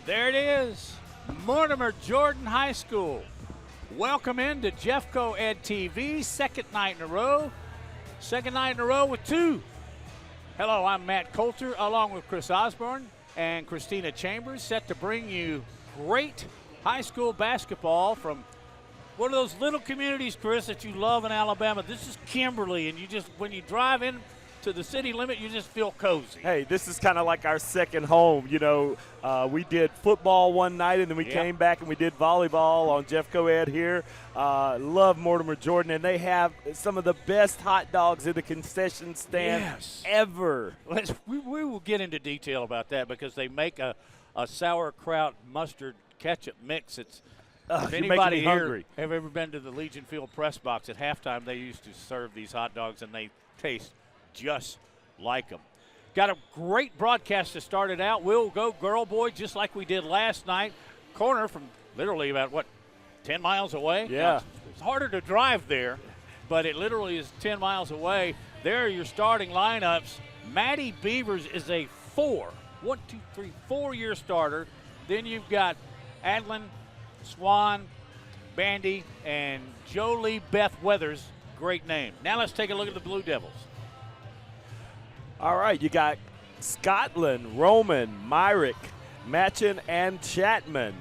There it is, Mortimer Jordan High School. Welcome into Jeffco Ed TV, second night in a row. Second night in a row with two. Hello, I'm Matt Coulter, along with Chris Osborne and Christina Chambers, set to bring you great high school basketball from one of those little communities, Chris, that you love in Alabama. This is Kimberly, and you just, when you drive in to the city limit, you just feel cozy. Hey, this is kind of like our second home. You know, we did football one night, and then we came back and we did volleyball on Jeffco Ed here. Love Mortimer Jordan, and they have some of the best hot dogs in the concession stand ever. We will get into detail about that because they make a sauerkraut mustard ketchup mix. It's if anybody here have ever been to the Legion Field press box at halftime, they used to serve these hot dogs, and they taste just like them. Got a great broadcast to start it out. We'll go girl boy just like we did last night. Corner from literally about 10 miles away. Yeah. It's harder to drive there, but it literally is 10 miles away. There are your starting lineups. Maddie Beavers is a 4-year starter. Then you've got Adlin, Swan, Bandy, and Jolie Beth Weathers. Great name. Now let's take a look at the Blue Devils. All right, you got Scotland, Roman, Myrick, Matchin, and Chapman.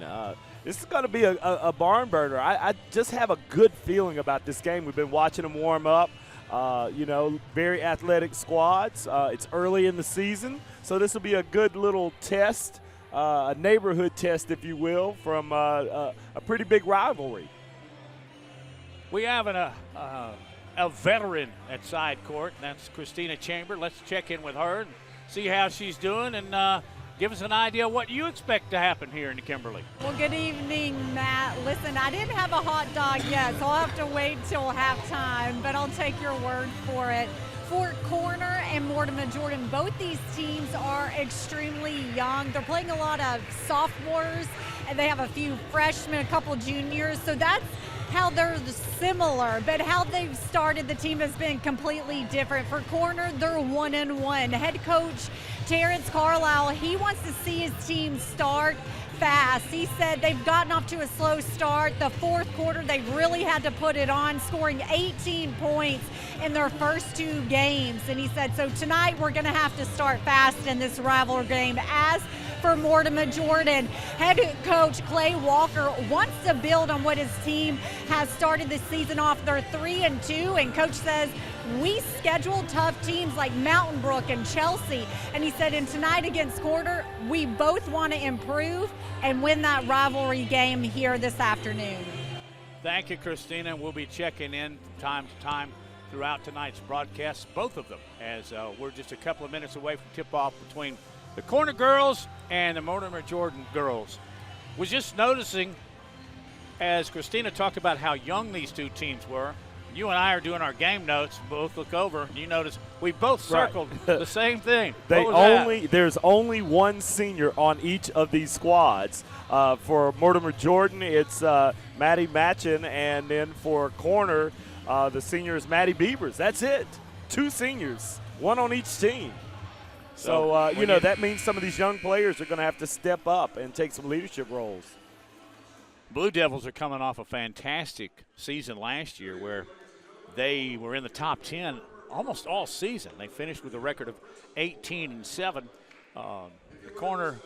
This is going to be a barn burner. I just have a good feeling about this game. We've been watching them warm up. You know, very athletic squads. It's early in the season, so this will be a good little test, a neighborhood test, if you will, from a pretty big rivalry. We have a veteran at side court, and that's Christina Chamber. Let's check in with her and see how she's doing and give us an idea what you expect to happen here in Kimberly. Well, good evening, Matt. Listen, I didn't have a hot dog yet, so I'll have to wait till halftime, but I'll take your word for it. For Corner and Mortimer Jordan, both these teams are extremely young. They're playing a lot of sophomores, and they have a few freshmen, a couple juniors, so that's how they're similar, but how they've started the team has been completely different. For Corner, they're 1-1. Head coach Terrence Carlisle, he wants to see his team start fast. He said they've gotten off to a slow start. The fourth quarter, they really had to put it on, scoring 18 points in their first two games. And he said, so tonight we're going to have to start fast in this rivalry game. As for Mortimer Jordan, head coach Clay Walker wants to build on what his team has started this season off. They're 3-2, and coach says, we schedule tough teams like Mountain Brook and Chelsea. And he said, and tonight against Corner, we both want to improve and win that rivalry game here this afternoon. Thank you, Christina. We'll be checking in from time to time throughout tonight's broadcast, both of them, as we're just a couple of minutes away from tip-off between the Corner girls and the Mortimer Jordan girls. Was just noticing, as Christina talked about how young these two teams were, you and I are doing our game notes, both look over, and you notice we both circled the same thing. There's only one senior on each of these squads. For Mortimer Jordan, it's Maddie Matchin, and then for Corner, the senior is Maddie Beavers. That's it. Two seniors, one on each team. So, you know, that means some of these young players are going to have to step up and take some leadership roles. Blue Devils are coming off a fantastic season last year where they were in the top 10 almost all season. They finished with a record of 18-7. The Corner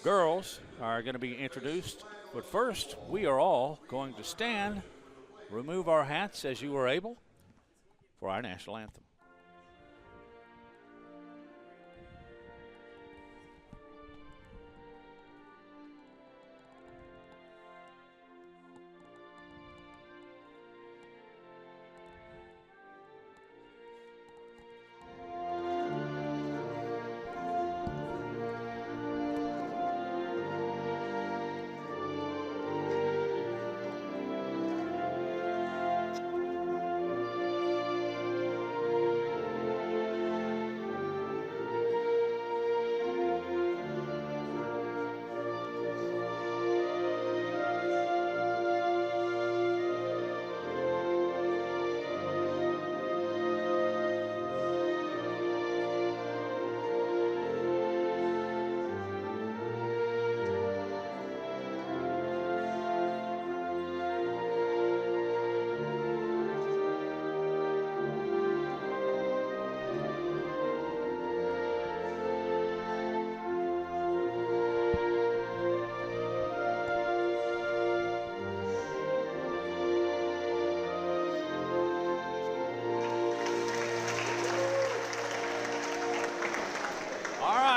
girls are going to be introduced. But first, we are all going to stand, remove our hats as you are able, for our national anthem.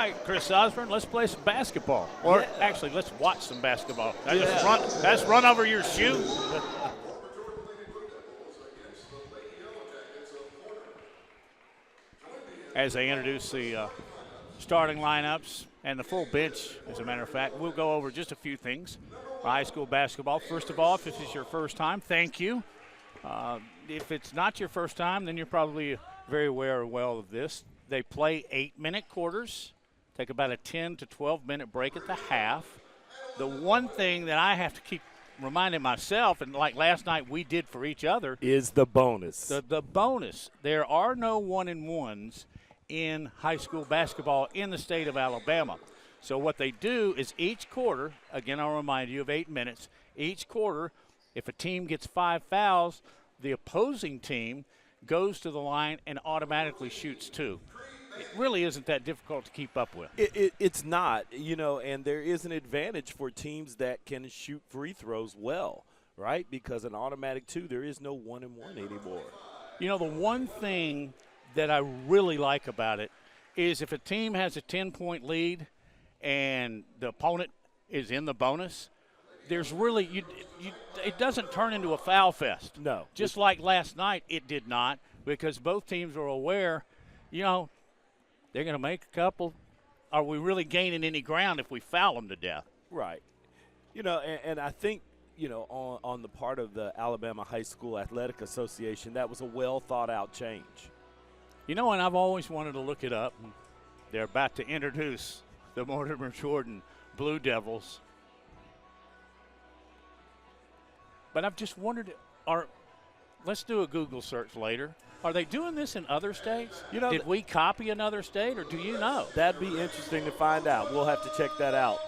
right, Chris Osborne, let's play some basketball. Or actually, let's watch some basketball. That's run over your shoe. As they introduce the starting lineups and the full bench, as a matter of fact, we'll go over just a few things for high school basketball. First of all, if this is your first time, thank you. If it's not your first time, then you're probably very aware of this. They play 8-minute quarters, take about a 10 to 12-minute break at the half. The one thing that I have to keep reminding myself, and like last night we did for each other, is the bonus. The bonus. There are no 1-and-1s in high school basketball in the state of Alabama. So what they do is each quarter, again I'll remind you of 8 minutes, each quarter, if a team gets 5 fouls, the opposing team goes to the line and automatically shoots 2. It really isn't that difficult to keep up with. It's not, and there is an advantage for teams that can shoot free throws well, right? Because an automatic 2, there is no 1-and-1 anymore. The one thing that I really like about it is if a team has a 10-point lead and the opponent is in the bonus, there's really it doesn't turn into a foul fest. No. Just like last night, it did not, because both teams are aware, they're going to make a couple. Are we really gaining any ground if we foul them to death? Right. And I think, on the part of the Alabama High School Athletic Association, that was a well-thought-out change. And I've always wanted to look it up. They're about to introduce the Mortimer Jordan Blue Devils. But I've just wondered, let's do a Google search later. Are they doing this in other states? Did we copy another state, or do you know? That'd be interesting to find out. We'll have to check that out.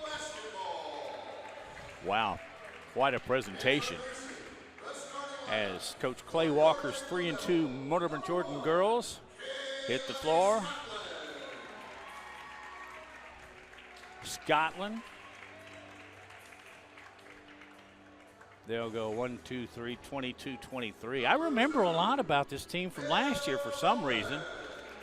Wow, quite a presentation. As Coach Clay Walker's 3-2 Mortimer Jordan girls hit the floor. Scotland. They'll go 1, 2, 3, 22, 23. I remember a lot about this team from last year for some reason.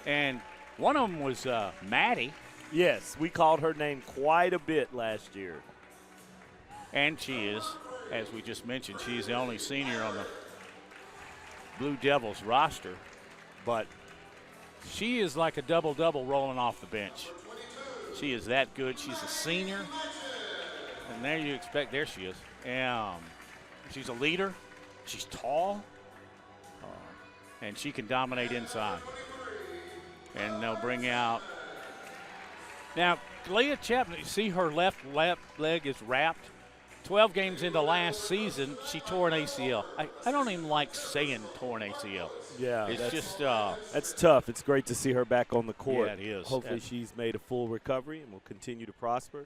And one of them was Maddie. Yes, we called her name quite a bit last year. And she is, as we just mentioned, she's the only senior on the Blue Devils roster. But she is like a double-double rolling off the bench. She is that good. She's a senior. And there she is. She's a leader. She's tall. And she can dominate inside. And they'll bring out. Now, Leah Chapman, you see her left leg is wrapped. 12 games into last season, she tore an ACL. I don't even like saying torn ACL. Yeah, that's tough. It's great to see her back on the court. Yeah, it is. Hopefully she's made a full recovery and will continue to prosper.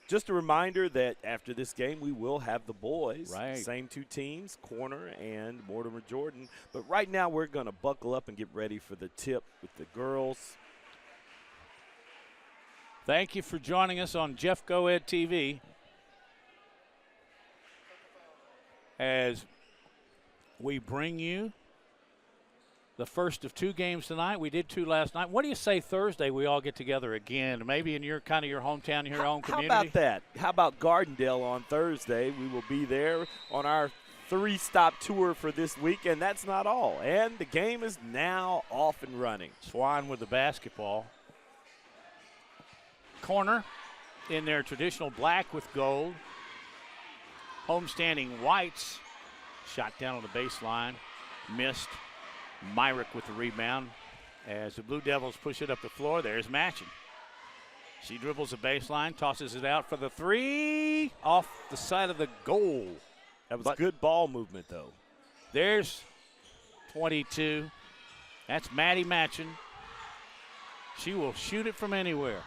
Just a reminder that after this game, we will have the boys. Right. Same 2 teams, Corner and Mortimer Jordan. But right now we're going to buckle up and get ready for the tip with the girls. Thank you for joining us on Jeff Go Ed TV. As we bring you the first of 2 games tonight. We did 2 last night. What do you say Thursday we all get together again, maybe in your hometown, your own community? How about that? How about Gardendale on Thursday? We will be there on our 3-stop tour for this week, and that's not all. And the game is now off and running. Swan with the basketball. Corner in their traditional black with gold. Homestanding whites. Shot down on the baseline. Missed. Myrick with the rebound. As the Blue Devils push it up the floor, there's Matchin. She dribbles the baseline, tosses it out for the 3 off the side of the goal. That was good ball movement, though. There's 22. That's Maddie Matchin. She will shoot it from anywhere.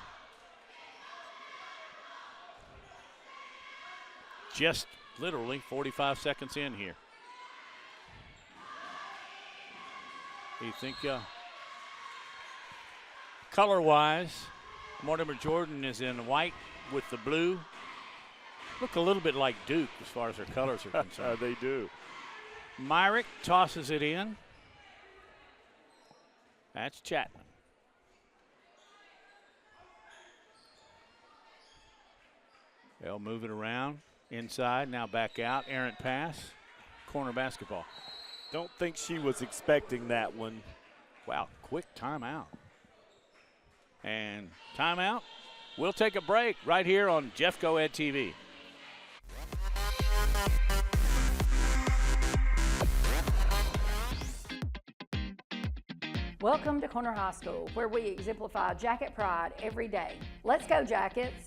Just literally 45 seconds in here. You think color-wise, Mortimer Jordan is in white with the blue. Look a little bit like Duke as far as their colors are concerned. They do. Myrick tosses it in. That's Chapman. They'll move it around. Inside, now back out. Errant pass. Corner basketball. Don't think she was expecting that one. Wow, quick timeout. And timeout. We'll take a break right here on Jeffco Ed TV. Welcome to Corner High School, where we exemplify Jacket pride every day. Let's go, Jackets!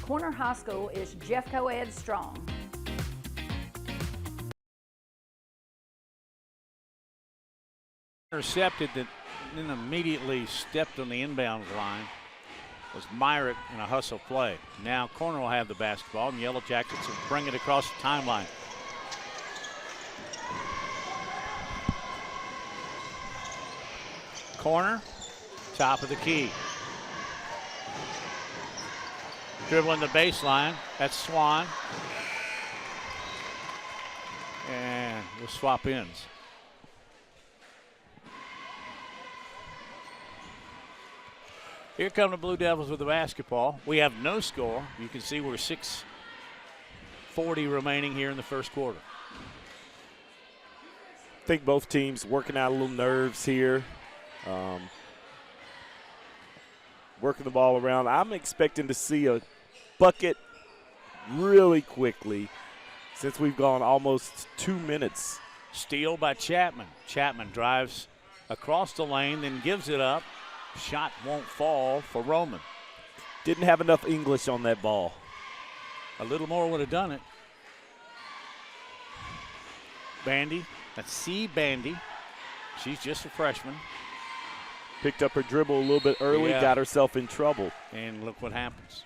Corner High School is Jeffco Ed strong. Intercepted that, then immediately stepped on the inbound line was Myrick in a hustle play. Now Corner will have the basketball, and Yellow Jackets will bring it across the timeline. Corner, top of the key. Dribbling the baseline, that's Swan. And we'll swap ends. Here come the Blue Devils with the basketball. We have no score. You can see we're 6:40 remaining here in the first quarter. I think both teams working out a little nerves here. Working the ball around. I'm expecting to see a bucket really quickly since we've gone almost 2 minutes. Steal by Chapman. Chapman drives across the lane, then gives it up. Shot won't fall for Roman. Didn't have enough English on that ball. A little more would have done it. Bandy, that's C. Bandy. She's just a freshman. Picked up her dribble a little bit early, Yeah. Got herself in trouble. And look what happens.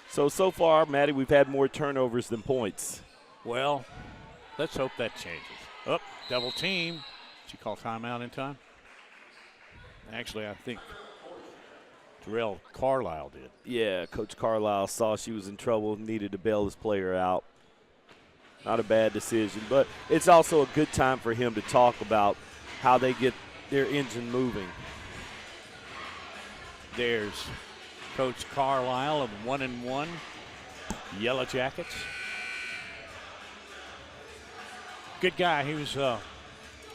So far, Maddie, we've had more turnovers than points. Well, let's hope that changes. Up, double team. Did you call timeout in time? Actually, I think Terrell Carlisle did. Yeah, Coach Carlisle saw she was in trouble, needed to bail this player out. Not a bad decision, but it's also a good time for him to talk about how they get their engine moving. There's Coach Carlisle of 1-1 Yellow Jackets. Good guy. He was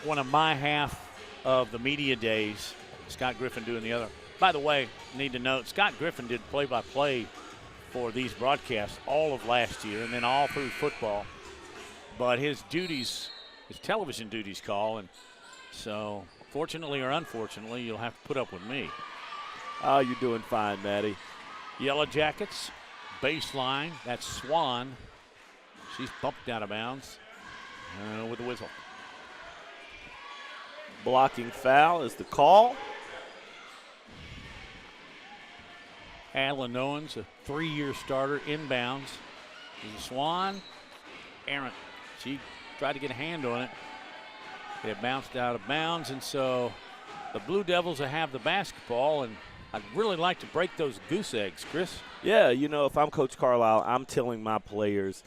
one of my half of the media days. Scott Griffin doing the other. By the way, need to note, Scott Griffin did play-by-play for these broadcasts all of last year and then all through football. But his duties, his television duties call, and so fortunately or unfortunately, you'll have to put up with me. Oh, you're doing fine, Maddie. Yellow Jackets, baseline, that's Swan. She's bumped out of bounds with a whistle. Blocking foul is the call. Adeline Owens, a 3-year starter, inbounds. Swan, errant. She tried to get a hand on it. It bounced out of bounds, and so the Blue Devils will have the basketball, and I'd really like to break those goose eggs, Chris. Yeah, you know, if I'm Coach Carlisle, I'm telling my players,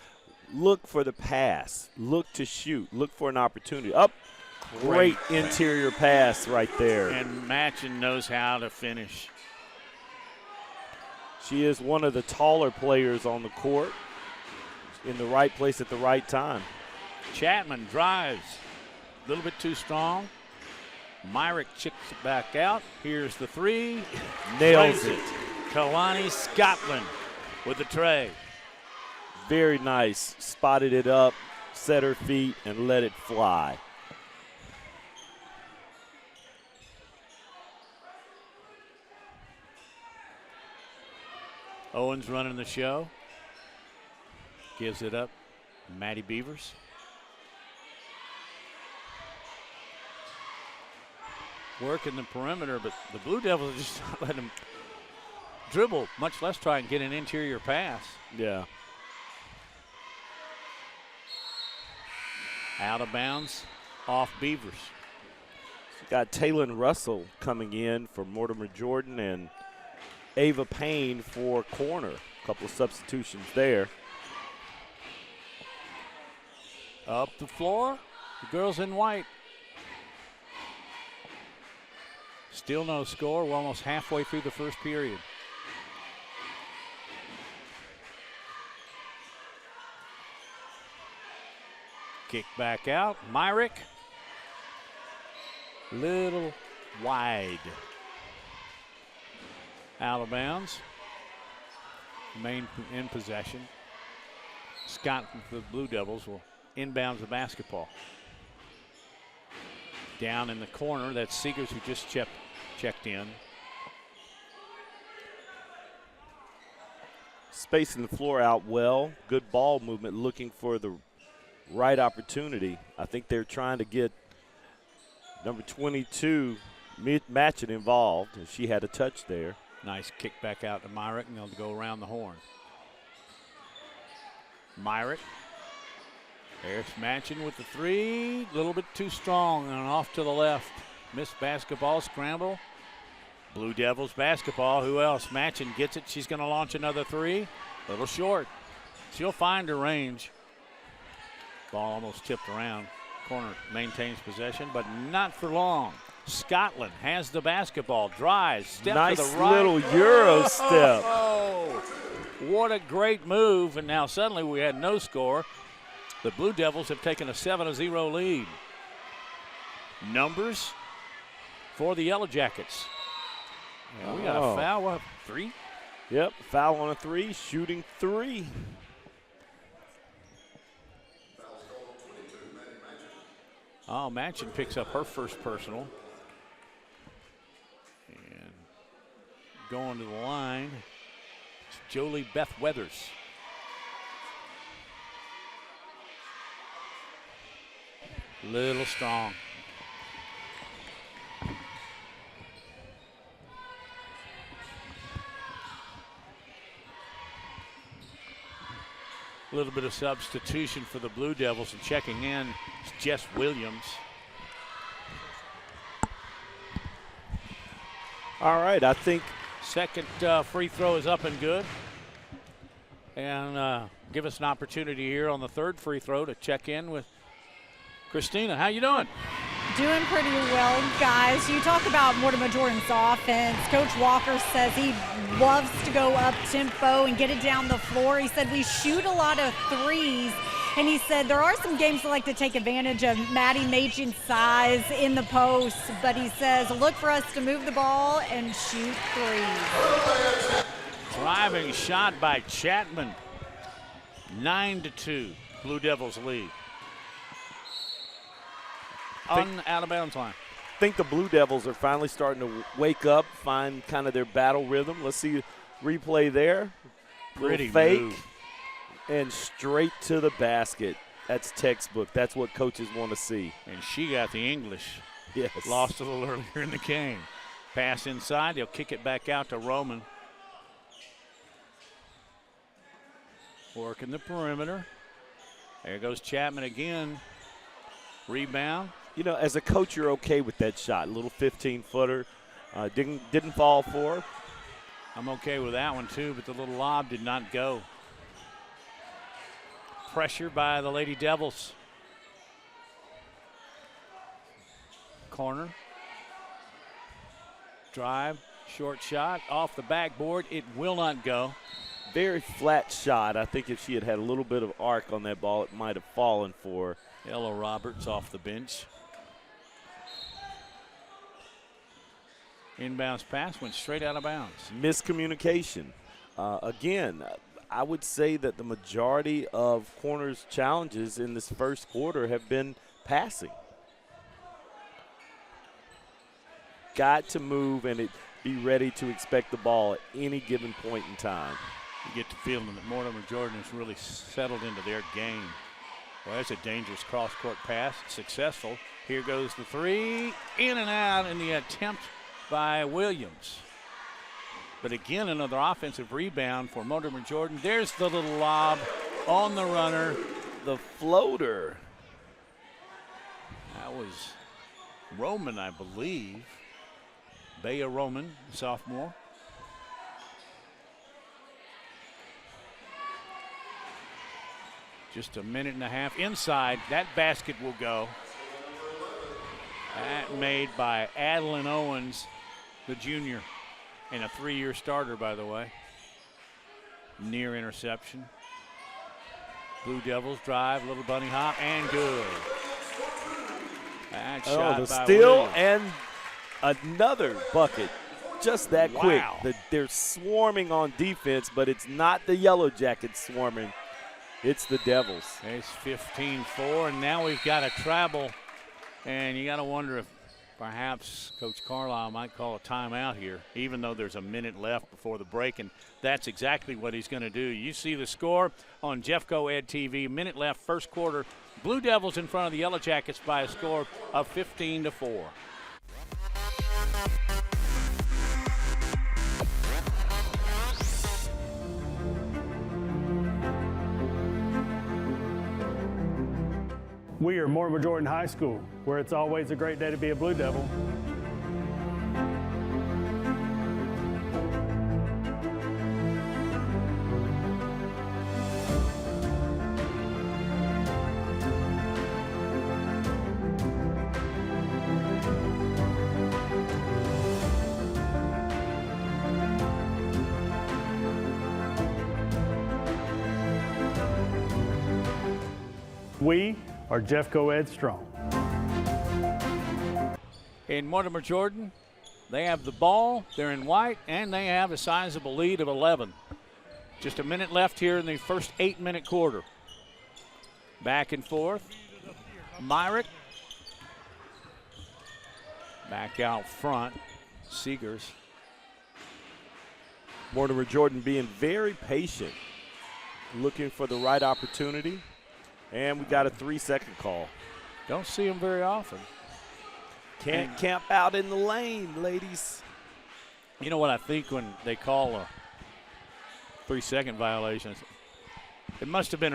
look for the pass, look to shoot, look for an opportunity. Great interior pass right there. And Matchin knows how to finish. She is one of the taller players on the court, in the right place at the right time. Chapman drives, a little bit too strong. Myrick chicks it back out. Here's the three. Nails it. Kalani Scotland with the tray. Very nice. Spotted it up, set her feet, and let it fly. Owens running the show. Gives it up. Maddie Beavers. Working the perimeter, but the Blue Devils just not letting him dribble, much less try and get an interior pass. Yeah. Out of bounds, off Beavers. Got Taylon Russell coming in for Mortimer Jordan and Ava Payne for corner. A couple of substitutions there. Up the floor, the girls in white. Still no score. We're almost halfway through the first period. Kick back out. Myrick. Little wide. Out of bounds. Maine in possession. Scott for the Blue Devils will inbounds the basketball. Down in the corner, that's Seegers who just checked in. Spacing the floor out well. Good ball movement, looking for the right opportunity. I think they're trying to get number 22, Matchett, involved. She had a touch there. Nice kick back out to Myrick, and they'll go around the horn. Myrick. There's Matchett with the three. A little bit too strong and off to the left. Missed basketball, scramble. Blue Devils basketball. Who else? Matchett gets it. She's going to launch another three. A little short. She'll find her range. Ball almost tipped around. Corner maintains possession, but not for long. Scotland has the basketball. Drives. Step nice to the right. Little Euro step. Oh, what a great move. And now suddenly we had no score. The Blue Devils have taken a 7-0 lead. Numbers for the Yellow Jackets. Yeah, we got a foul. What, 3? Yep, foul on a 3, shooting 3. Oh, Matchett picks up her first personal. And going to the line, it's Jolie Beth Weathers. Little strong. A little bit of substitution for the Blue Devils, and checking in is Jess Williams. All right, I think second free throw is up and good. And give us an opportunity here on the third free throw to check in with Christina. How you doing? Doing pretty well, guys. You talk about Mortimer Jordan's offense. Coach Walker says he loves to go up tempo and get it down the floor. He said we shoot a lot of threes, and he said there are some games that like to take advantage of Maddie Machin's size in the post, but he says look for us to move the ball and shoot threes. Driving shot by Chapman. 9-2, Blue Devils lead. On out of bounds line. I think the Blue Devils are finally starting to wake up, find kind of their battle rhythm. Let's see a replay there. Pretty fake move. And straight to the basket. That's textbook. That's what coaches want to see. And she got the English. Yes. Lost a little earlier in the game. Pass inside. They'll kick it back out to Roman. Working the perimeter. There goes Chapman again. Rebound. You know, as a coach, you're okay with that shot. A little 15-footer. Didn't fall for her. I'm okay with that one, too, but the little lob did not go. Pressure by the Lady Devils. Corner. Drive. Short shot. Off the backboard. It will not go. Very flat shot. I think if she had a little bit of arc on that ball, it might have fallen for her. Ella Roberts off the bench. Inbounds pass went straight out of bounds. Miscommunication. Again, I would say that the majority of Corner's challenges in this first quarter have been passing. Got to move and be ready to expect the ball at any given point in time. You get the feeling that Mortimer Jordan has really settled into their game. Well, that's a dangerous cross-court pass. Successful. Here goes the three. In and out in the attempt by Williams. But again, another offensive rebound for Mortimer Jordan. There's the little lob on the runner. The floater. That was Roman, I believe. Bea Roman, sophomore. Just a minute and a half inside. That basket will go. That made by Adeline Owens, the junior, and a 3-year starter, by the way. Near interception. Blue Devils drive, little bunny hop, and good. That shot the by steal Williams. and another bucket. Just that quick. Wow. They're swarming on defense, but it's not the Yellow Jackets swarming. It's the Devils. It's 15-4, and now we've got a travel. And you got to wonder if perhaps Coach Carlisle might call a timeout here, even though there's a minute left before the break, and that's exactly what he's going to do. You see the score on Jeffco Ed TV. Minute left, first quarter. Blue Devils in front of the Yellow Jackets by a score of 15-4. We are Mortimer Jordan High School, where it's always a great day to be a Blue Devil. We are Jeffco Ed Strong. In Mortimer Jordan, they have the ball, they're in white, and they have a sizable lead of 11. Just a minute left here in the first 8-minute quarter. Back and forth. Myrick. Back out front. Seegers. Mortimer Jordan being very patient, looking for the right opportunity. And we got a 3-second call. Don't see him very often. Can't camp out in the lane, ladies. You know what I think when they call a 3-second violation? It must have been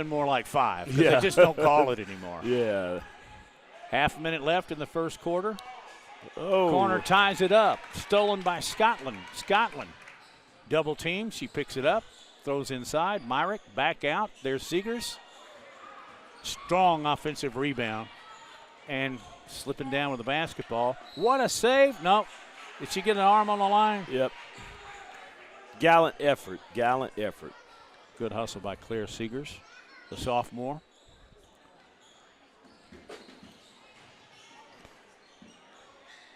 more like 5. 'Cause Yeah. They just don't call it anymore. Yeah. Half a minute left in the first quarter. Oh. Corner ties it up. Stolen by Scotland. Scotland. Double team. She picks it up. Throws inside. Myrick back out. There's Seegers. Strong offensive rebound. And slipping down with the basketball. What a save. No. Did she get an arm on the line? Yep. Gallant effort. Gallant effort. Good hustle by Claire Seegers, the sophomore.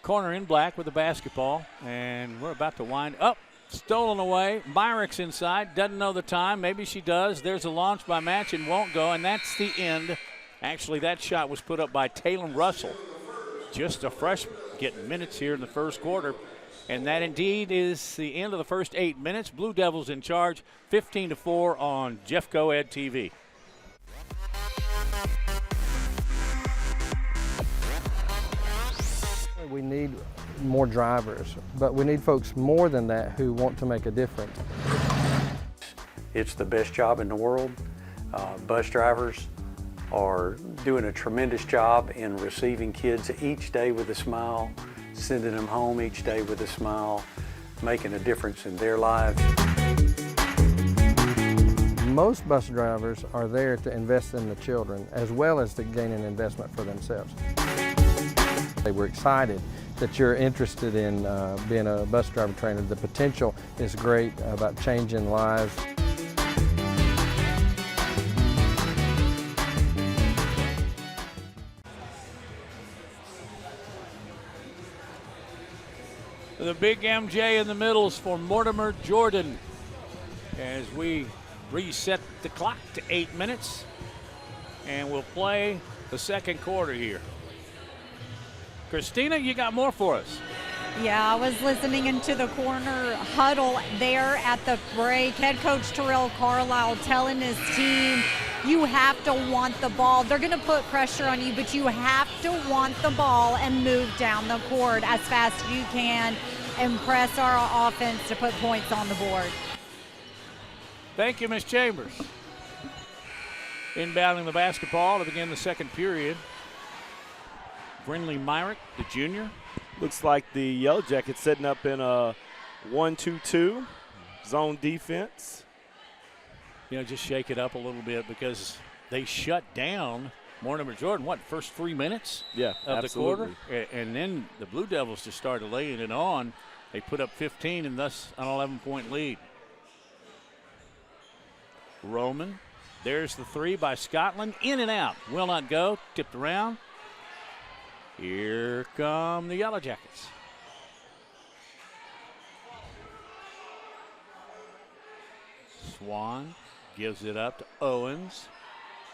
Corner in black with the basketball. And we're about to wind up. Stolen away. Myrick's inside. Doesn't know the time. Maybe she does. There's a launch by Match and won't go. And that's the end. Actually, that shot was put up by Taylor Russell. Just a freshman getting minutes here in the first quarter. And that indeed is the end of the first 8 minutes. Blue Devils in charge, 15-4 on Jeffco Ed TV. We need more drivers, but we need folks more than that who want to make a difference. It's the best job in the world. Bus drivers are doing a tremendous job in receiving kids each day with a smile, sending them home each day with a smile, making a difference in their lives. Most bus drivers are there to invest in the children as well as to gain an investment for themselves. We're excited that you're interested in being a bus driver trainer. The potential is great about changing lives. The big MJ in the middle is for Mortimer Jordan as we reset the clock to 8 minutes, and we'll play the second quarter here. Christina, you got more for us. Yeah, I was listening into the corner huddle there at the break. Head coach Terrell Carlisle telling his team, you have to want the ball. They're going to put pressure on you, but you have to want the ball and move down the court as fast as you can and press our offense to put points on the board. Thank you, Ms. Chambers. Inbounding the basketball to begin the second period. Brinley Myrick, the junior. Looks like the Yellow Jackets setting up in a 1-2-2 zone defense. Just shake it up a little bit because they shut down Mortimer Jordan, first 3 minutes of the quarter? And then the Blue Devils just started laying it on. They put up 15 and thus an 11-point lead. Roman, there's the three by Scotland. In and out, will not go, tipped around. Here come the Yellow Jackets. Swan gives it up to Owens.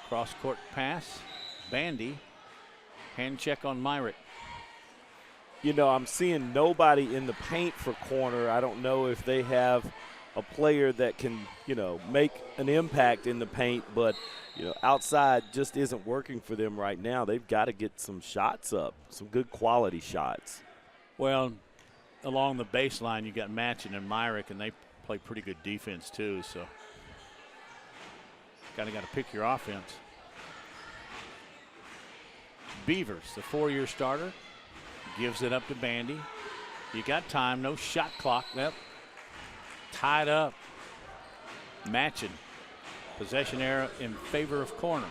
Cross-court pass. Bandy. Hand check on Myrick. I'm seeing nobody in the paint for corner. I don't know if they have a player that can, make an impact in the paint, but, outside just isn't working for them right now. They've got to get some shots up, some good quality shots. Well, along the baseline, you got Matchin and Myrick, and they play pretty good defense too, so got to pick your offense. Beavers, the 4-year starter, gives it up to Bandy. You got time, no shot clock. Yep. Tied up. Matchin. Possession error in favor of corner.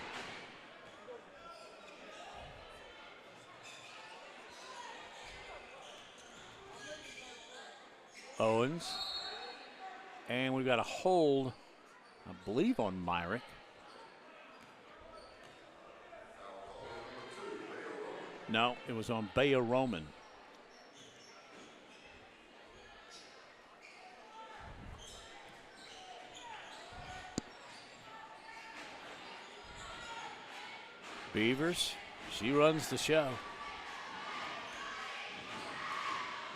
Owens. And we've got a hold, I believe, on Myrick. No, it was on Bayo Roman. Beavers, she runs the show.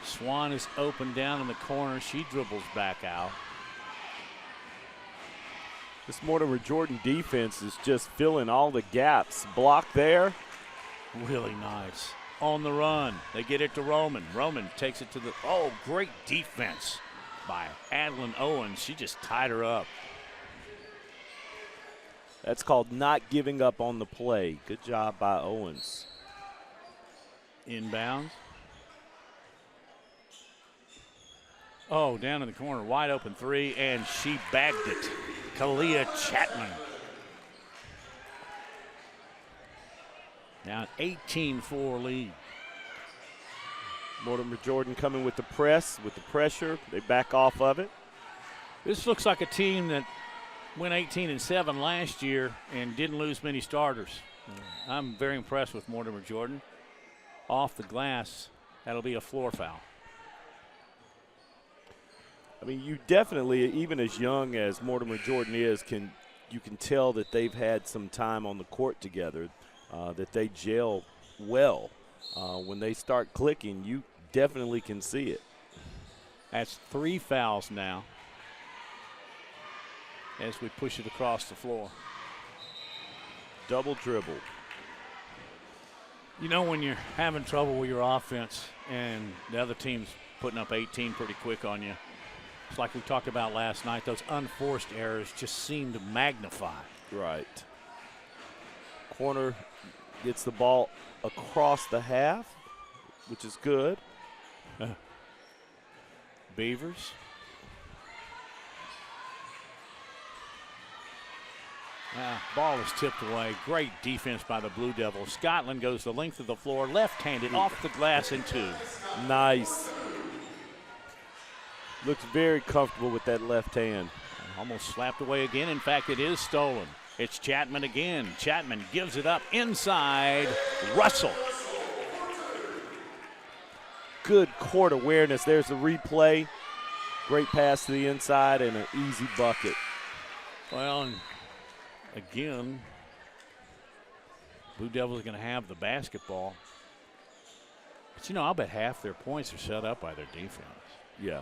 Swan is open down in the corner. She dribbles back out. This Mortimer Jordan defense is just filling all the gaps. Block there. Really nice. On the run. They get it to Roman. Roman takes it to the, great defense by Adeline Owens. She just tied her up. That's called not giving up on the play. Good job by Owens. Inbounds. Down in the corner, wide open three, and she bagged it. Kalia Chapman. Now an 18-4 lead. Mortimer Jordan coming with the press, with the pressure. They back off of it. This looks like a team that went 18-7 last year and didn't lose many starters. I'm very impressed with Mortimer Jordan. Off the glass, that'll be a floor foul. I mean, you definitely, even as young as Mortimer Jordan is, you can tell that they've had some time on the court together, that they gel well. When they start clicking, you definitely can see it. That's 3 fouls now as we push it across the floor. Double dribble. When you're having trouble with your offense and the other team's putting up 18 pretty quick on you, it's like we talked about last night, those unforced errors just seem to magnify. Right. Corner gets the ball across the half, which is good. Beavers. Ball is tipped away. Great defense by the Blue Devils. Scotland goes the length of the floor, left-handed, off the glass and 2. Nice. Looks very comfortable with that left hand. Almost slapped away again. In fact, it is stolen. It's Chapman again. Chapman gives it up inside. Russell. Good court awareness. There's the replay. Great pass to the inside and an easy bucket. Well, and again, Blue Devils are going to have the basketball. But, I'll bet half their points are set up by their defense. Yeah.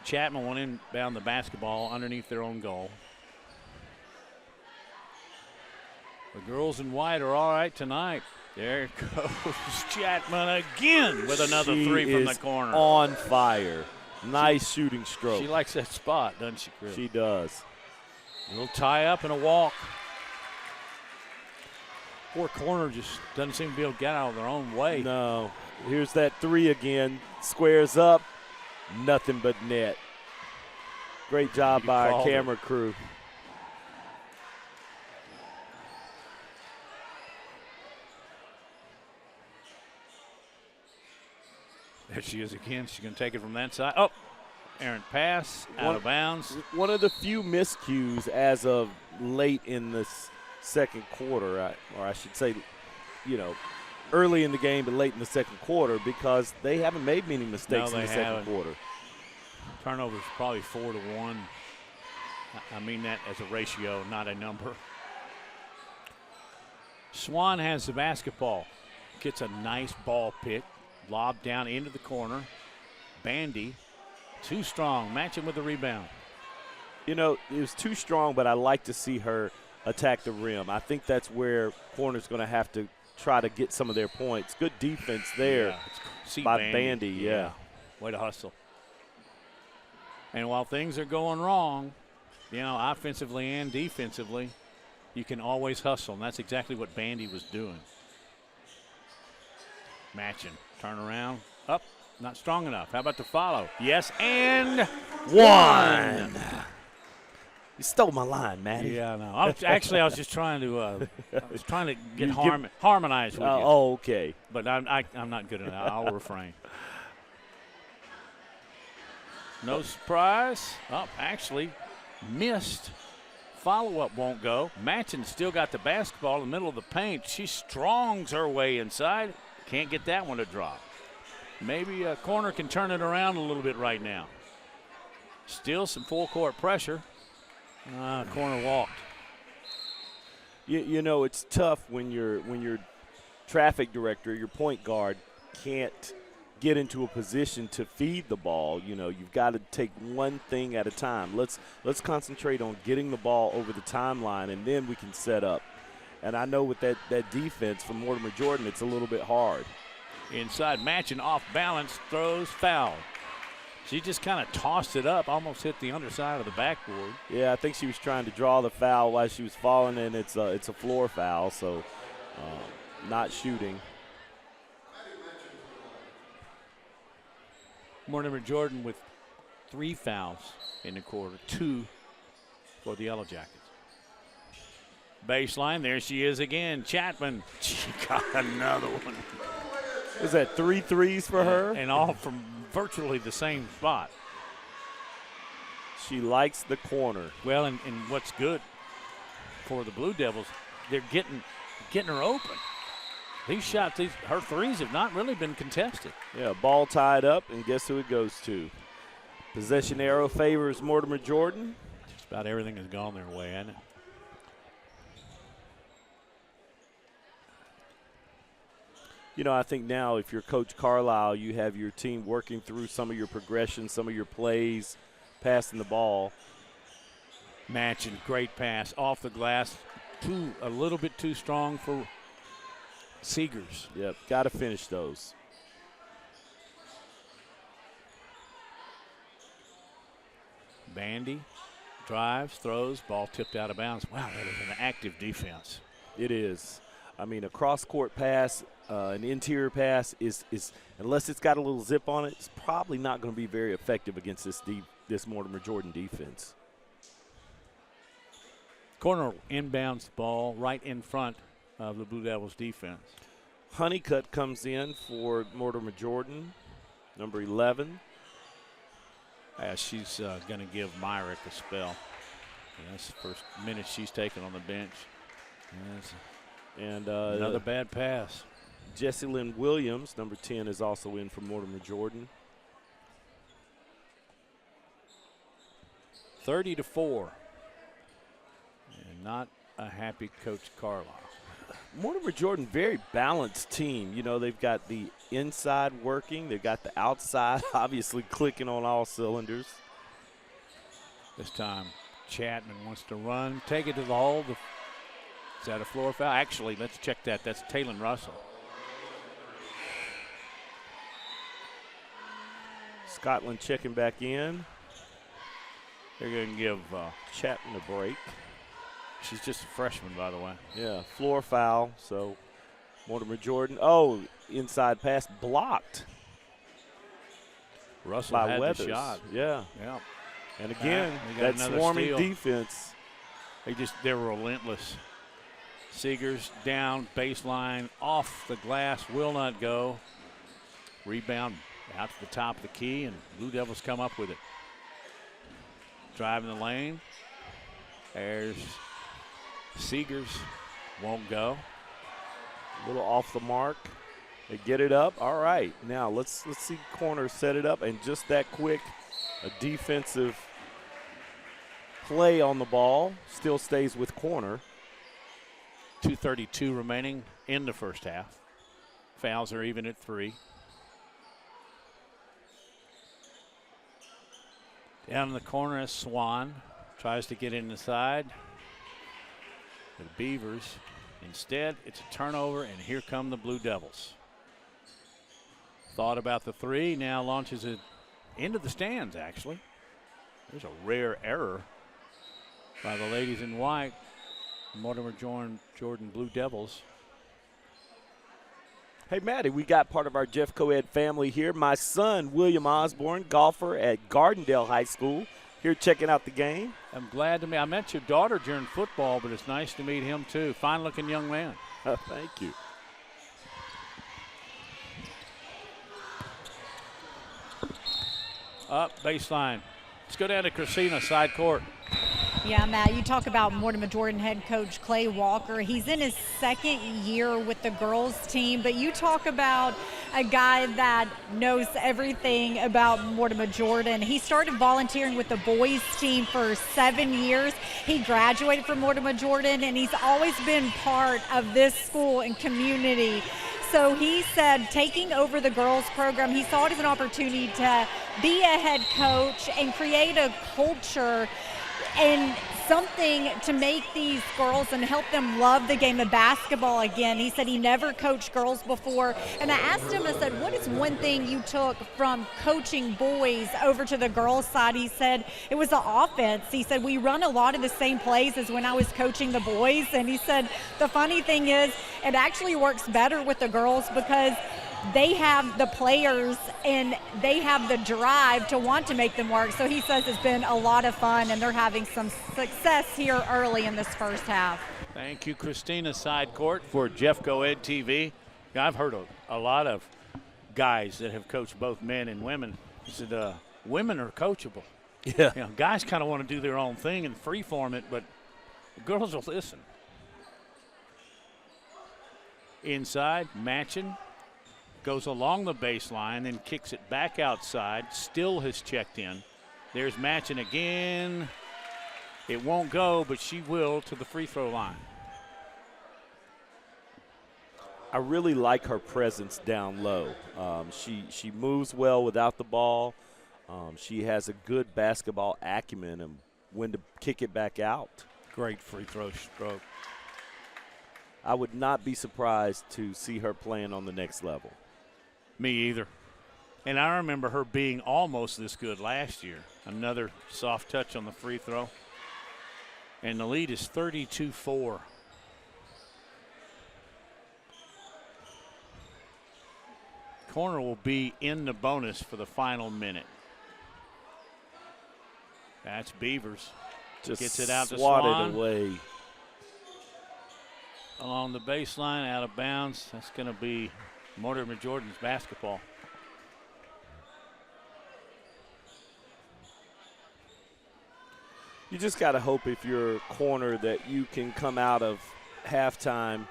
Chapman went inbound the basketball underneath their own goal. The girls in white are all right tonight. There goes Chapman again with another 3 from the corner. On fire. Nice shooting stroke. She likes that spot, doesn't she, Chris? She does. A little tie up and a walk. Poor corner just doesn't seem to be able to get out of their own way. No. Here's that three again. Squares up. Nothing but net. Great job by our camera crew. There she is again. She's going to take it from that side. Oh, errant pass, out of bounds. One of the few miscues as of late in this second quarter, or I should say, early in the game but late in the second quarter, because they haven't made many mistakes in the second quarter. Turnovers probably 4-1. I mean that as a ratio, not a number. Swan has the basketball. Gets a nice ball pick. Lob down into the corner. Bandy, too strong, matching with the rebound. It was too strong, but I like to see her attack the rim. I think that's where corner's going to have to try to get some of their points. Good defense there by Bandy. Yeah. Way to hustle. And while things are going wrong, offensively and defensively, you can always hustle, and that's exactly what Bandy was doing. Matching. Turn around. Up. Not strong enough. How about the follow? Yes, and one. You stole my line, Matty. Yeah, no. I was just trying to get harmonized with you. Oh, okay. But I'm not good enough. I'll refrain. No surprise. Oh, actually missed. Follow-up won't go. Matchin still got the basketball in the middle of the paint. She strongs her way inside. Can't get that one to drop. Maybe a corner can turn it around a little bit right now. Still some full-court pressure. Corner walked. It's tough when your traffic director, your point guard, can't get into a position to feed the ball. You've got to take one thing at a time. Let's concentrate on getting the ball over the timeline, and then we can set up. And I know with that defense from Mortimer Jordan, it's a little bit hard. Inside, Matchin off balance, throws, foul. She just kind of tossed it up, almost hit the underside of the backboard. Yeah, I think she was trying to draw the foul while she was falling, and it's a floor foul, so not shooting. Mortimer Jordan with 3 fouls in the quarter, 2 for the Yellow Jackets. Baseline, there she is again. Chapman, she got another one. Was that 3 threes for her? And all from virtually the same spot. She likes the corner. Well, and what's good for the Blue Devils, they're getting her open. These shots, her threes have not really been contested. Yeah, ball tied up, and guess who it goes to? Possession arrow favors Mortimer Jordan. Just about everything has gone their way, hasn't it? I think now if you're Coach Carlisle, you have your team working through some of your progression, some of your plays, passing the ball. Matching, great pass off the glass. A little bit too strong for Seegers. Yep, got to finish those. Bandy drives, throws, ball tipped out of bounds. Wow, that is an active defense. It is. I mean, a cross-court pass, an interior pass is unless it's got a little zip on it, it's probably not going to be very effective against this Mortimer Jordan defense. Corner inbounds ball right in front of the Blue Devils defense. Honeycutt comes in for Mortimer Jordan, number 11. She's going to give Myrick a spell. That's the first minute she's taken on the bench. And another bad pass. Jessie Lynn Williams, number 10, is also in for Mortimer Jordan. 30-4. And not a happy Coach Carlisle. Mortimer Jordan, very balanced team. They've got the inside working. They've got the outside obviously clicking on all cylinders. This time, Chapman wants to run, take it to the hole. Is that a floor foul? Actually, let's check that. That's Taylon Russell. Scotland checking back in. They're going to give Chapman a break. She's just a freshman, by the way. Yeah, floor foul. So Mortimer Jordan. Oh, inside pass blocked Russell by had Weathers. the shot. Yeah. Yeah. And again, They got that another swarming steal. defense. They're relentless. Seegers down, baseline, off the glass, will not go. Rebound out to the top of the key, and Blue Devils come up with it. Driving the lane. There's Seegers, won't go. A little off the mark. They get it up. All right. Now let's see corner set it up, and just that quick, a defensive play on the ball. Still stays with corner. 2:32 remaining in the first half. Fouls are even at 3. Down in the corner is Swan. Tries to get in the side. The Beavers. Instead, it's a turnover, and here come the Blue Devils. Thought about the 3, now launches it into the stands, actually. There's a rare error by the ladies in white. Mortimer Jordan Blue Devils. Hey, Maddie, we got part of our Jeff Coed family here. My son, William Osborne, golfer at Gardendale High School, here checking out the game. I'm glad to meet. I met your daughter during football, but it's nice to meet him too. Fine-looking young man. Thank you. Up baseline. Let's go down to Christina, side court. Yeah, Matt, you talk about Mortimer Jordan head coach Clay Walker. He's in his second year with the girls team, but you talk about a guy that knows everything about Mortimer Jordan. He started volunteering with the boys team for 7 years. He graduated from Mortimer Jordan, and he's always been part of this school and community. So he said taking over the girls program, he saw it as an opportunity to be a head coach and create a culture and something to make these girls and help them love the game of basketball again. He said he never coached girls before. And I asked him, I said, what is one thing you took from coaching boys over to the girls side? He said it was the offense. He said we run a lot of the same plays as when I was coaching the boys. And he said the funny thing is it actually works better with the girls because they have the players and they have the drive to want to make them work. So he says it's been a lot of fun and they're having some success here early in this first half. Thank you, Christina, side court for Jeff Coed TV. Yeah, I've heard a lot of guys that have coached both men and women. He said women are coachable. Yeah. You know, guys kind of want to do their own thing and freeform it, but the girls will listen. Inside, matching. Goes along the baseline, then kicks it back outside. Still has checked in. There's matching again. It won't go, but she will to the free throw line. I really like her presence down low. She moves well without the ball. She has a good basketball acumen and when to kick it back out. Great free throw stroke. I would not be surprised to see her playing on the next level. Me either. And I remember her being almost this good last year. Another soft touch on the free throw. And the lead is 32-4. Corner will be in the bonus for the final minute. That's Beavers. Just gets it out to swatted Swan. away. Along the baseline, out of bounds. That's going to be Mortimer Jordan's basketball. You just got to hope if you're a corner that you can come out of halftime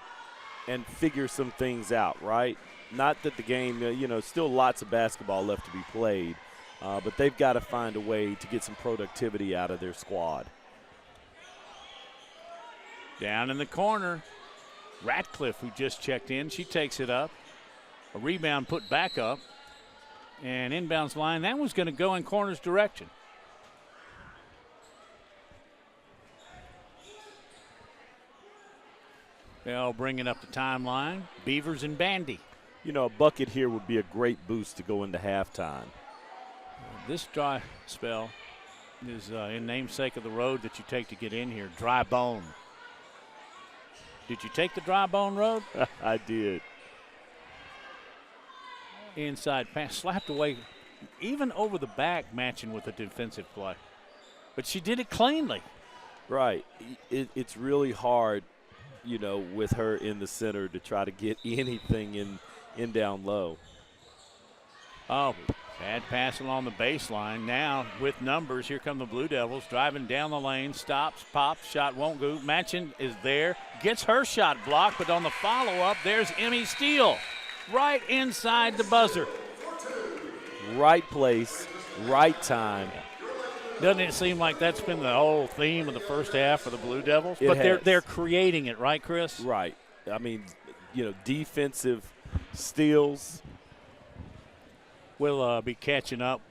and figure some things out, right? Not that the game, still lots of basketball left to be played, but they've got to find a way to get some productivity out of their squad. Down in the corner, Ratcliffe, who just checked in, she takes it up. A rebound put back up. And inbounds line, that was going to go in corner's direction. They'll bring it up the timeline. Beavers and Bandy. A bucket here would be a great boost to go into halftime. This dry spell is in namesake of the road that you take to get in here. Dry bone. Did you take the dry bone road? I did. Inside pass, slapped away, even over the back, matching with a defensive play. But she did it cleanly. Right. It's really hard, with her in the center to try to get anything in down low. Oh, bad pass along the baseline. Now with numbers, here come the Blue Devils driving down the lane, stops, pops, shot won't go. Matchin is there, gets her shot blocked, but on the follow-up, there's Emmy Steele right inside the buzzer. Right place, right time. Doesn't it seem like that's been the whole theme of the first half for the Blue Devils? It but has. They're creating it, right, Chris? Right. I mean, defensive steals. We'll be catching up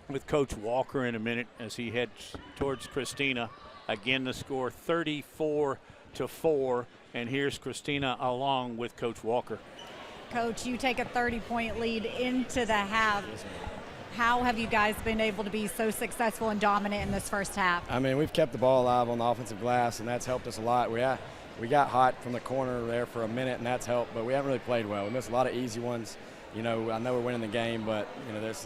with Coach Walker in a minute as he heads towards Christina. Again, the score 34-4, and here's Christina along with Coach Walker. Coach, you take a 30-point lead into the half. How have you guys been able to be so successful and dominant in this first half? I mean, we've kept the ball alive on the offensive glass, and that's helped us a lot. We got hot from the corner there for a minute, and that's helped, but we haven't really played well. We missed a lot of easy ones. I know we're winning the game, but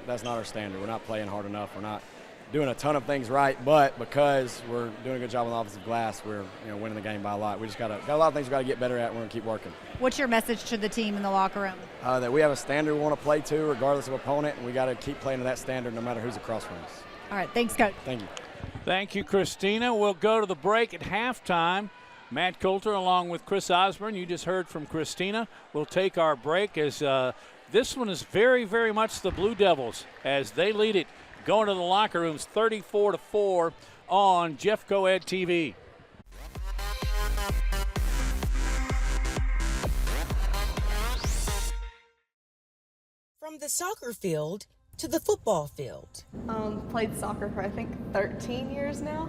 that's not our standard. We're not playing hard enough. We're not doing a ton of things right, but because we're doing a good job on the offensive glass, we're winning the game by a lot. We just got a lot of things we got to get better at. We're going to keep working. What's your message to the team in the locker room? That we have a standard we want to play to, regardless of opponent, and we got to keep playing to that standard, no matter who's across from us. All right, thanks, Coach. Thank you. Thank you, Christina. We'll go to the break at halftime. Matt Coulter along with Chris Osborne. You just heard from Christina. We'll take our break as this one is very, very much the Blue Devils as they lead it, going to the locker rooms 34-4 on Jeffco Ed TV. From the soccer field to the football field. Played soccer for I think 13 years now,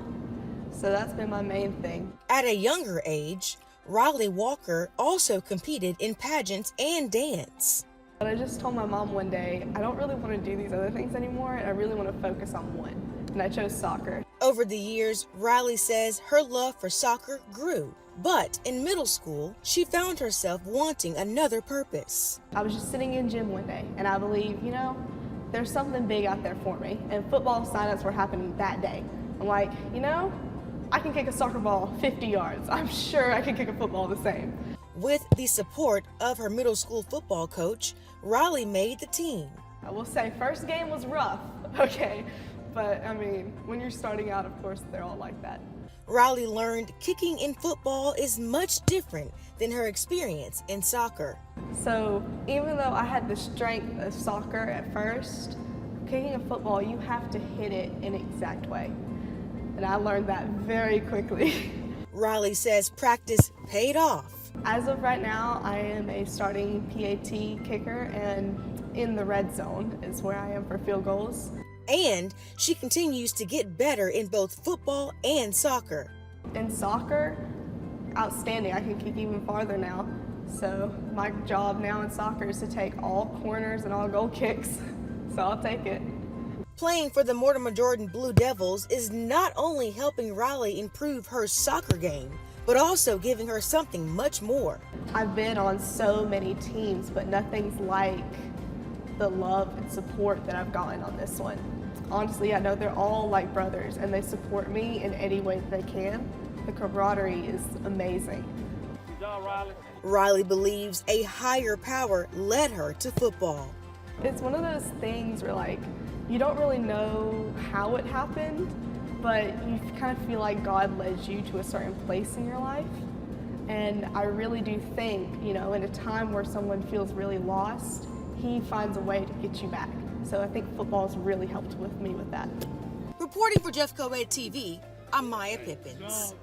so that's been my main thing. At a younger age, Riley Walker also competed in pageants and dance. But I just told my mom one day, I don't really want to do these other things anymore, and I really want to focus on one, and I chose soccer. Over the years, Riley says her love for soccer grew, but in middle school, she found herself wanting another purpose. I was just sitting in gym one day, and I believe, there's something big out there for me, and football signups were happening that day. I'm like, I can kick a soccer ball 50 yards. I'm sure I can kick a football the same. With the support of her middle school football coach, Riley made the team. I will say first game was rough, okay, but when you're starting out, of course, they're all like that. Riley learned kicking in football is much different than her experience in soccer. So even though I had the strength of soccer at first, kicking a football, you have to hit it in an exact way. And I learned that very quickly. Riley says practice paid off. As of right now, I am a starting PAT kicker, and in the red zone is where I am for field goals. And she continues to get better in both football and soccer. In soccer, outstanding. I can kick even farther now. So my job now in soccer is to take all corners and all goal kicks. So I'll take it. Playing for the Mortimer Jordan Blue Devils is not only helping Riley improve her soccer game, but also giving her something much more. I've been on so many teams, but nothing's like the love and support that I've gotten on this one. Honestly, I know they're all like brothers, and they support me in any way that they can. The camaraderie is amazing. Good job, Riley. Riley believes a higher power led her to football. It's one of those things where you don't really know how it happened, but you kind of feel like God led you to a certain place in your life. And I really do think, in a time where someone feels really lost, He finds a way to get you back. So I think football's really helped with me with that. Reporting for Jeffco Ed TV, I'm Maya Pippins.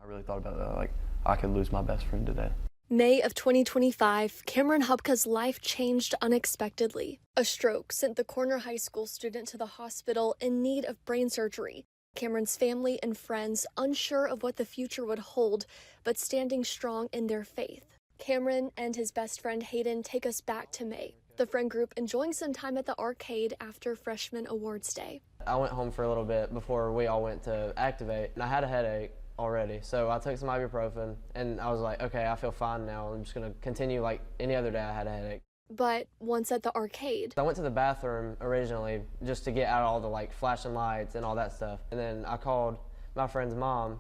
I really thought about that, I could lose my best friend today. May of 2025, Cameron Hubka's life changed unexpectedly. A stroke sent the Corner High School student to the hospital in need of brain surgery. Cameron's family and friends unsure of what the future would hold, but standing strong in their faith. Cameron and his best friend Hayden take us back to May, the friend group enjoying some time at the arcade after Freshman Awards Day. I went home for a little bit before we all went to activate, and I had a headache, already. So I took some ibuprofen, and I was like, okay, I feel fine now. I'm just going to continue like any other day I had a headache. But once at the arcade, I went to the bathroom originally just to get out all the like flashing lights and all that stuff. And then I called my friend's mom,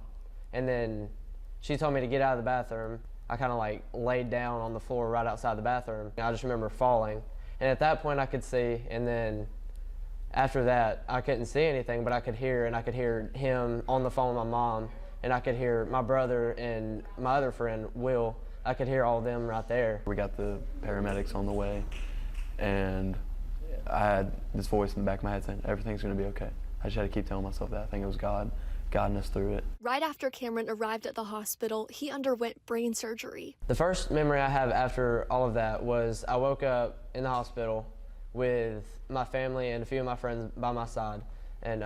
and then she told me to get out of the bathroom. I kind of like laid down on the floor right outside the bathroom. I just remember falling. And at that point I could see, and then after that I couldn't see anything, but I could hear, and I could hear him on the phone with my mom, and I could hear my brother and my other friend, Will. I could hear all of them right there. We got the paramedics on the way, and I had this voice in the back of my head saying, everything's going to be okay. I just had to keep telling myself that. I think it was God guiding us through it. right after Cameron arrived at the hospital, he underwent brain surgery. The first memory I have after all of that was I woke up in the hospital with my family and a few of my friends by my side. And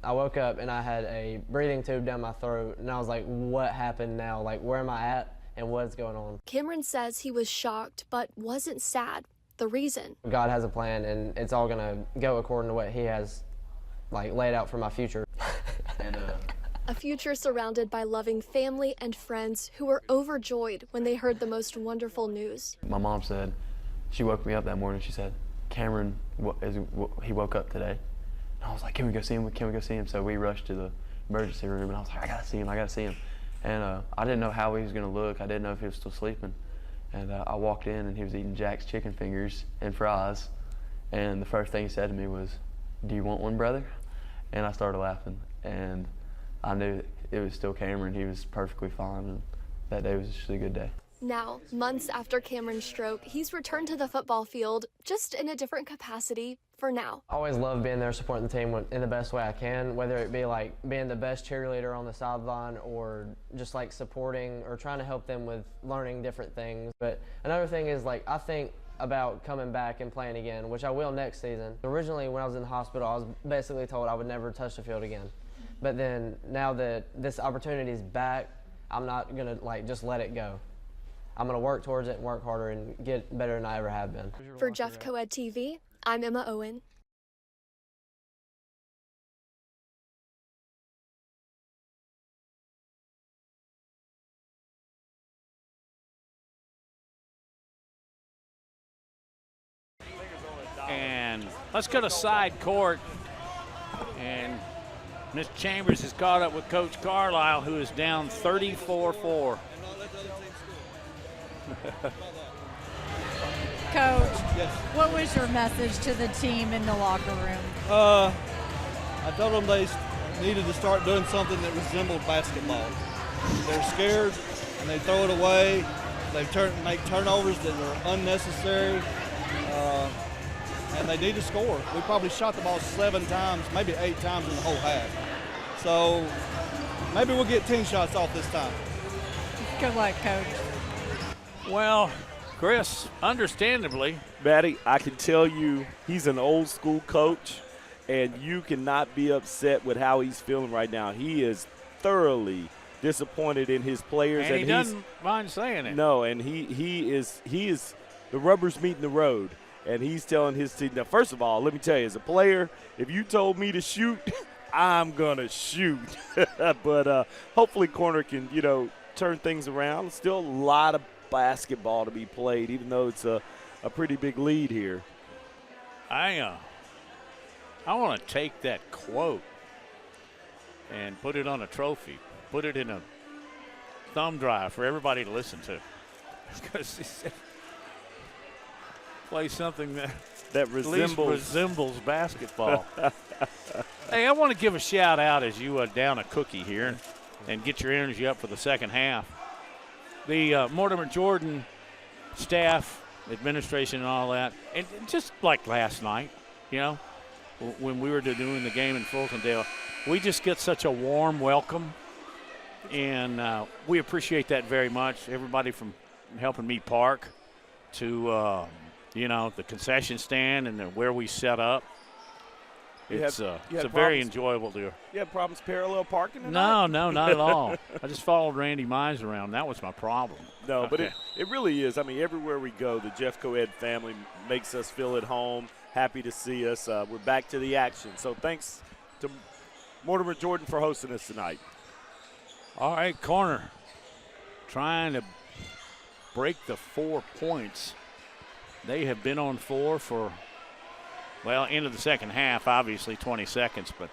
I woke up and I had a breathing tube down my throat, and I was like, what happened now? Like, where am I at and what's going on? Cameron says he was shocked but wasn't sad. The reason? God has a plan, and it's all gonna go according to what he has like laid out for my future. A future surrounded by loving family and friends who were overjoyed when they heard the most wonderful news. My mom said, she woke me up that morning, she said, Cameron, he woke up today. And I was like, can we go see him? Can we go see him? So we rushed to the emergency room, and I was like, I gotta see him, I gotta see him. And I didn't know how he was gonna look. I didn't know if he was still sleeping. And I walked in, and he was eating Jack's chicken fingers and fries. And the first thing he said to me was, do you want one, brother? And I started laughing. And I knew it was still Cameron. He was perfectly fine, and that day was just a good day. Now, months after Cameron's stroke, he's returned to the football field, just in a different capacity for now. I always love being there supporting the team in the best way I can, whether it be like being the best cheerleader on the sideline or just like supporting or trying to help them with learning different things. But another thing is, like, I think about coming back and playing again, which I will next season. Originally, when I was in the hospital, I was basically told I would never touch the field again. But then now that this opportunity is back, I'm not gonna like just let it go. I'm gonna work towards it and work harder and get better than I ever have been. For Jeff Coed TV, I'm Emma Owen. And let's go to side court. And Miss Chambers has caught up with Coach Carlisle, who is down 34-4. Coach, what was your message to the team in the locker room? I told them they needed to start doing something that resembled basketball. They're scared and they throw it away. They make turnovers that are unnecessary, and they need to score. We probably shot the ball 7 times, maybe 8 times in the whole half. So maybe we'll get 10 shots off this time. Good luck, Coach. Well, Chris, understandably, Maddie, I can tell you he's an old school coach, and you cannot be upset with how he's feeling right now. He is thoroughly disappointed in his players, and he doesn't mind saying it. No, and he is the rubber's meeting the road, and he's telling his team. Now, first of all, let me tell you, as a player, if you told me to shoot, I'm gonna shoot. But hopefully, Corner can turn things around. Still a lot of basketball to be played, even though it's a pretty big lead here. I want to take that quote and put it on a trophy, put it in a thumb drive for everybody to listen to. Because he said, play something that resembles basketball. Hey, I want to give a shout out as you down a cookie here and get your energy up for the second half. The Mortimer Jordan staff, administration and all that, and just like last night, when we were doing the game in Fultondale, we just get such a warm welcome, and we appreciate that very much. Everybody from helping me park to, the concession stand and where we set up. It's a very enjoyable deal. You have problems parallel parking tonight? No, not at all. I just followed Randy Mize around. That was my problem. No, but it really is. I mean, everywhere we go, the Jeff Coed family makes us feel at home, happy to see us. We're back to the action. So thanks to Mortimer Jordan for hosting us tonight. All right, corner. Trying to break the 4 points. They have been on 4 for, well, into the second half, obviously 20 seconds, but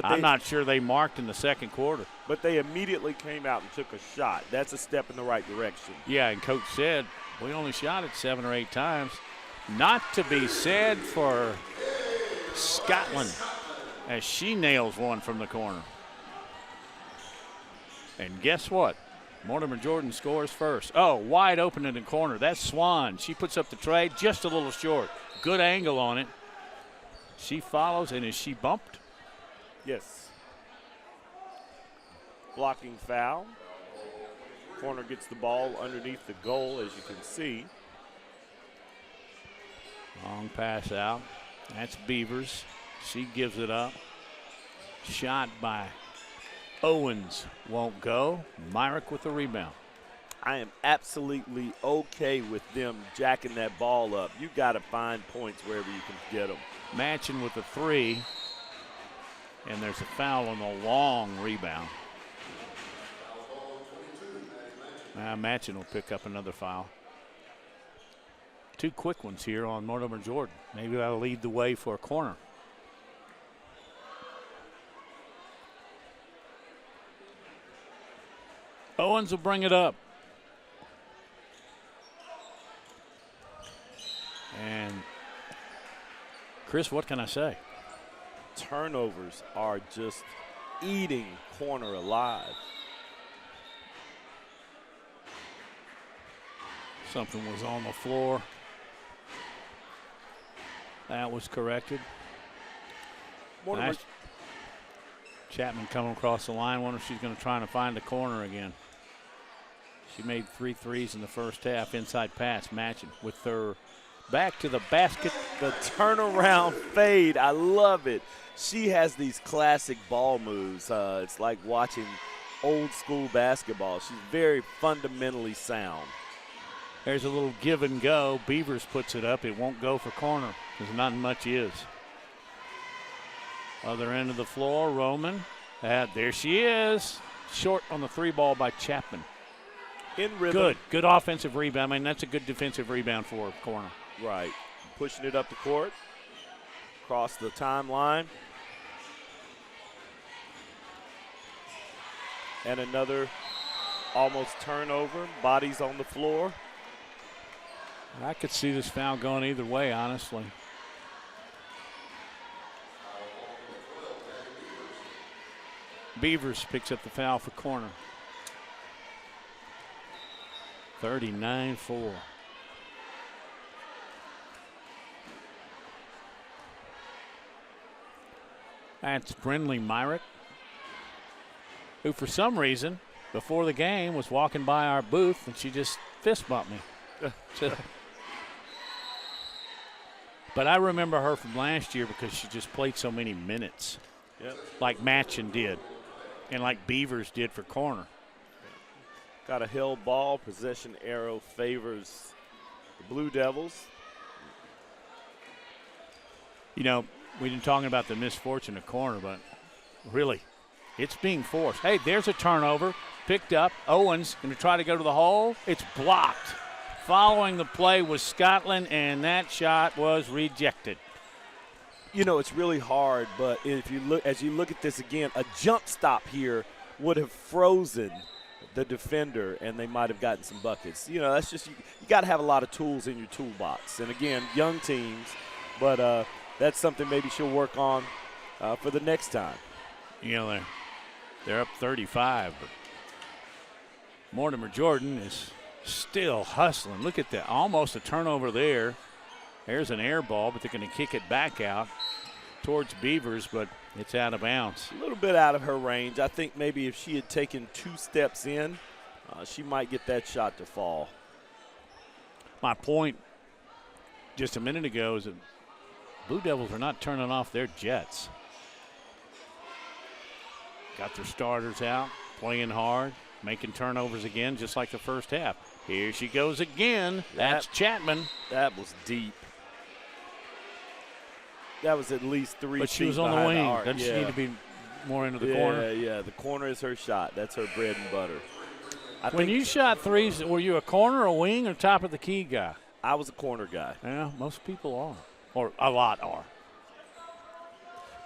I'm not sure they marked in the second quarter. But they immediately came out and took a shot. That's a step in the right direction. Yeah, and Coach said we only shot it 7 or 8 times. Not to be said for Scotland as she nails one from the corner. And guess what? Mortimer Jordan scores first. Oh, wide open in the corner. That's Swan. She puts up the tray just a little short. Good angle on it. She follows, and is she bumped? Yes. Blocking foul. Corner gets the ball underneath the goal, as you can see. Long pass out. That's Beavers. She gives it up. Shot by Owens won't go. Myrick with the rebound. I am absolutely okay with them jacking that ball up. You got to find points wherever you can get them. Matching with the 3. And there's a foul on the long rebound. Matchin will pick up another foul. 2 quick ones here on Mortimer Jordan. Maybe that'll lead the way for a corner. Owens will bring it up. And Chris, what can I say? Turnovers are just eating corner alive. Something was on the floor. That was corrected. Nice. Chapman coming across the line. Wonder if she's going to try to find a corner again. She made 3 threes in the first half. Inside pass, matching with her back to the basket. The turnaround fade, I love it. She has these classic ball moves. It's like watching old school basketball. She's very fundamentally sound. There's a little give and go. Beavers puts it up. It won't go for corner because not much is. Other end of the floor, Roman. There she is. Short on the 3 ball by Chapman. In rhythm. Good offensive rebound. I mean, that's a good defensive rebound for a corner. Right. Pushing it up the court. Across the timeline. And another almost turnover. Bodies on the floor. I could see this foul going either way, honestly. Beavers picks up the foul for corner. 39-4. That's Brindley Myrick, who for some reason before the game was walking by our booth and she just fist bumped me. But I remember her from last year because she just played so many minutes. Yep. Like Matchin did and like Beavers did for corner. Got a held ball. Possession arrow favors the Blue Devils. You know, we've been talking about the misfortune of corner, but really, it's being forced. Hey, there's a turnover. Picked up. Owens going to try to go to the hole. It's blocked. Following the play was Scotland, and that shot was rejected. You know, it's really hard, but if you look, as you look at this again, a jump stop here would have frozen the defender, and they might have gotten some buckets. You know, that's just, you got to have a lot of tools in your toolbox. And again, young teams, but that's something maybe she'll work on for the next time. You know, they're up 35, but Mortimer Jordan is still hustling. Look at that, almost a turnover there. There's an air ball, but they're going to kick it back out towards Beavers, but it's out of bounds. A little bit out of her range. I think maybe if she had taken 2 steps in, she might get that shot to fall. My point just a minute ago is that Blue Devils are not turning off their jets. Got their starters out, playing hard, making turnovers again, just like the first half. Here she goes again. That's Chapman. That was deep. That was at least 3 feet. But she was on the wing. Doesn't she more into the corner. Yeah. The corner is her shot. That's her bread and butter. When you shot threes, were you a corner, a wing, or top of the key guy? I was a corner guy. Yeah, most people are, or a lot are.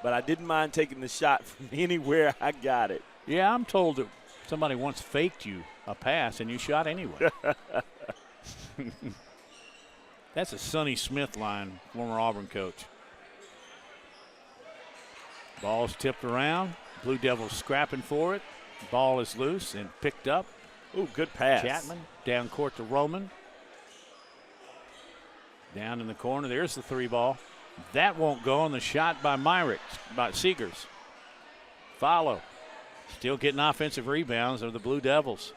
But I didn't mind taking the shot from anywhere I got it. Yeah, I'm told that somebody once faked you a pass and you shot anyway. That's a Sonny Smith line, former Auburn coach. Ball's tipped around. Blue Devils scrapping for it. Ball is loose and picked up. Ooh, good pass. Chapman down court to Roman. Down in the corner. There's the 3 ball. That won't go on the shot by Seegers. Follow. Still getting offensive rebounds of the Blue Devils.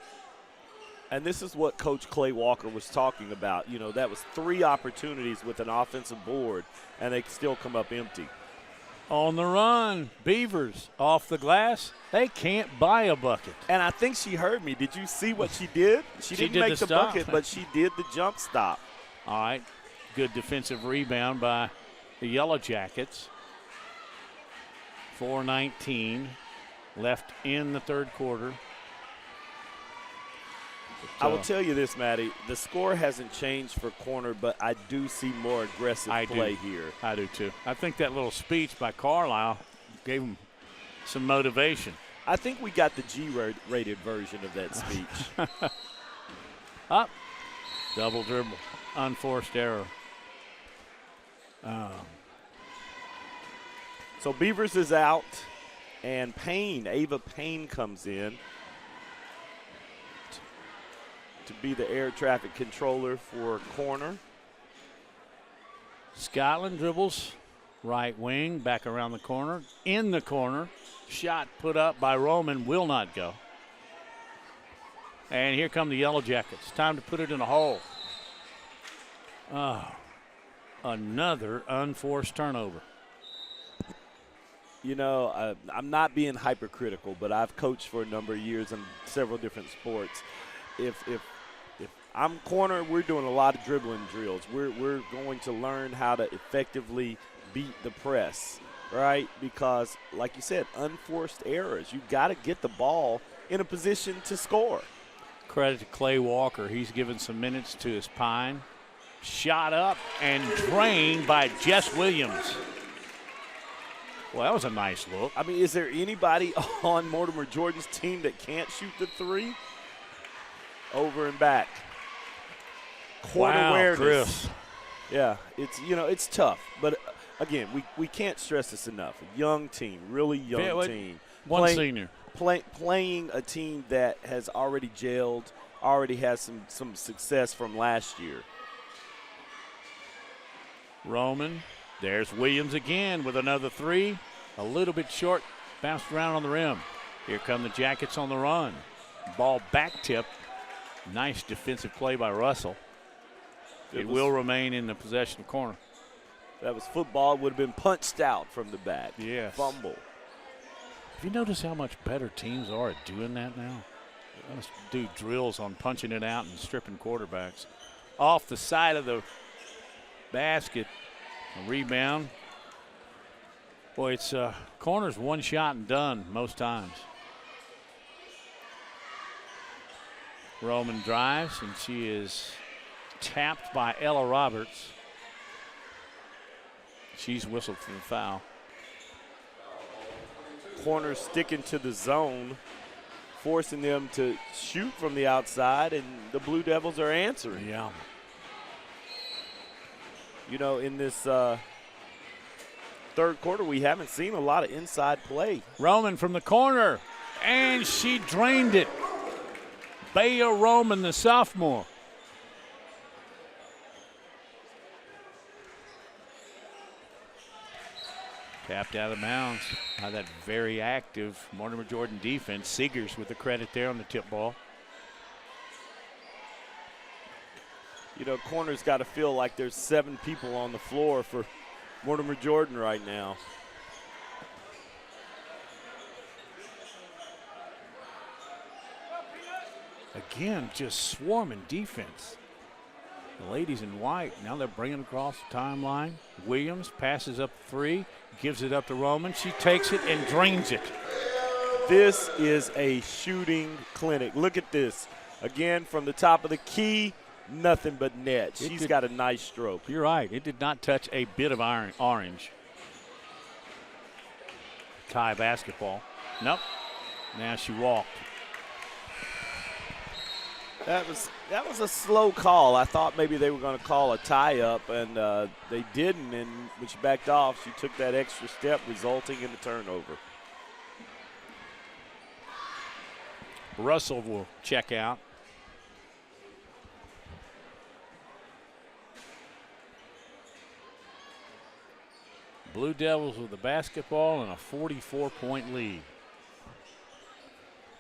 And this is what Coach Clay Walker was talking about. You know, that was 3 opportunities with an offensive board, and they still come up empty. On the run, Beavers off the glass. They can't buy a bucket. And I think she heard me. Did you see what she did? She didn't make the bucket, but she did the jump stop. All right. Good defensive rebound by the Yellow Jackets. 4:19 left in the third quarter. I will tell you this, Maddie. The score hasn't changed for corner, but I do see more aggressive play here. I do, too. I think that little speech by Carlisle gave him some motivation. I think we got the G-rated version of that speech. Up. Double dribble. Unforced error. So Beavers is out, and Ava Payne comes in to be the air traffic controller for corner. Scotland dribbles, right wing, back around the corner, in the corner. Shot put up by Roman, will not go. And here come the Yellow Jackets. Time to put it in a hole. Oh, another unforced turnover. You know, I'm not being hypercritical, but I've coached for a number of years in several different sports. If I'm corner, we're doing a lot of dribbling drills. We're going to learn how to effectively beat the press, right? Because, like you said, unforced errors. You've got to get the ball in a position to score. Credit to Clay Walker. He's given some minutes to his Pine. Shot up and drained by Jess Williams. Well, that was a nice look. I mean, is there anybody on Mortimer Jordan's team that can't shoot the 3? Over and back. Court awareness. Chris. Yeah, it's tough. But, again, we can't stress this enough. A young team, really young team. One senior. Playing a team that has already gelled, already has some success from last year. Roman. There's Williams again with another 3. A little bit short. Bounced around on the rim. Here come the Jackets on the run. Ball back tip. Nice defensive play by Russell. It will remain in the possession corner. That was football. It would have been punched out from the back. Yes. Fumble. Have you noticed how much better teams are at doing that now? Let's do drills on punching it out and stripping quarterbacks. Off the side of the basket. A rebound. Boy, it's corners one shot and done most times. Roman drives, and she is tapped by Ella Roberts. She's whistled for the foul. Corners sticking to the zone, forcing them to shoot from the outside, and the Blue Devils are answering. Yeah. You know, in this third quarter, we haven't seen a lot of inside play. Roman from the corner, and she drained it. Bea Roman, the sophomore. Tapped out of bounds by that very active Mortimer Jordan defense. Seegers with the credit there on the tip ball. You know, corner's got to feel like there's 7 people on the floor for Mortimer Jordan right now. Again, just swarming defense. The ladies in white, now they're bringing it across the timeline. Williams passes up 3, gives it up to Roman. She takes it and drains it. This is a shooting clinic. Look at this. Again, from the top of the key, nothing but net. She's got a nice stroke. You're right. It did not touch a bit of orange. Tie basketball. Nope. Now she walked. That was a slow call. I thought maybe they were going to call a tie-up, and they didn't. And when she backed off, she took that extra step, resulting in the turnover. Russell will check out. Blue Devils with the basketball and a 44-point lead.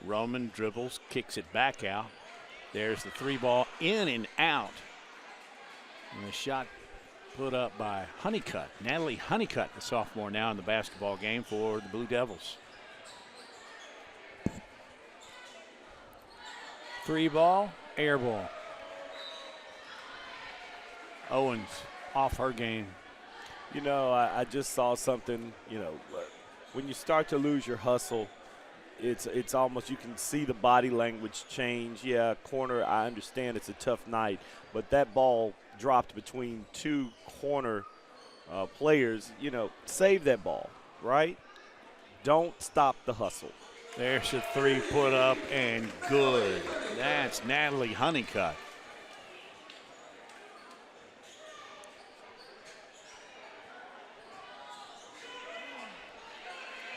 Roman dribbles, kicks it back out. There's the 3 ball, in and out. And the shot put up by Honeycutt. Natalie Honeycutt, the sophomore, now in the basketball game for the Blue Devils. 3 ball, air ball. Owens off her game. You know, I just saw something, you know, when you start to lose your hustle, it's almost, you can see the body language change. Yeah, corner, I understand it's a tough night, but that ball dropped between 2 corner players. You know, save that ball, right? Don't stop the hustle. There's a 3 put up and good. That's Natalie Honeycutt.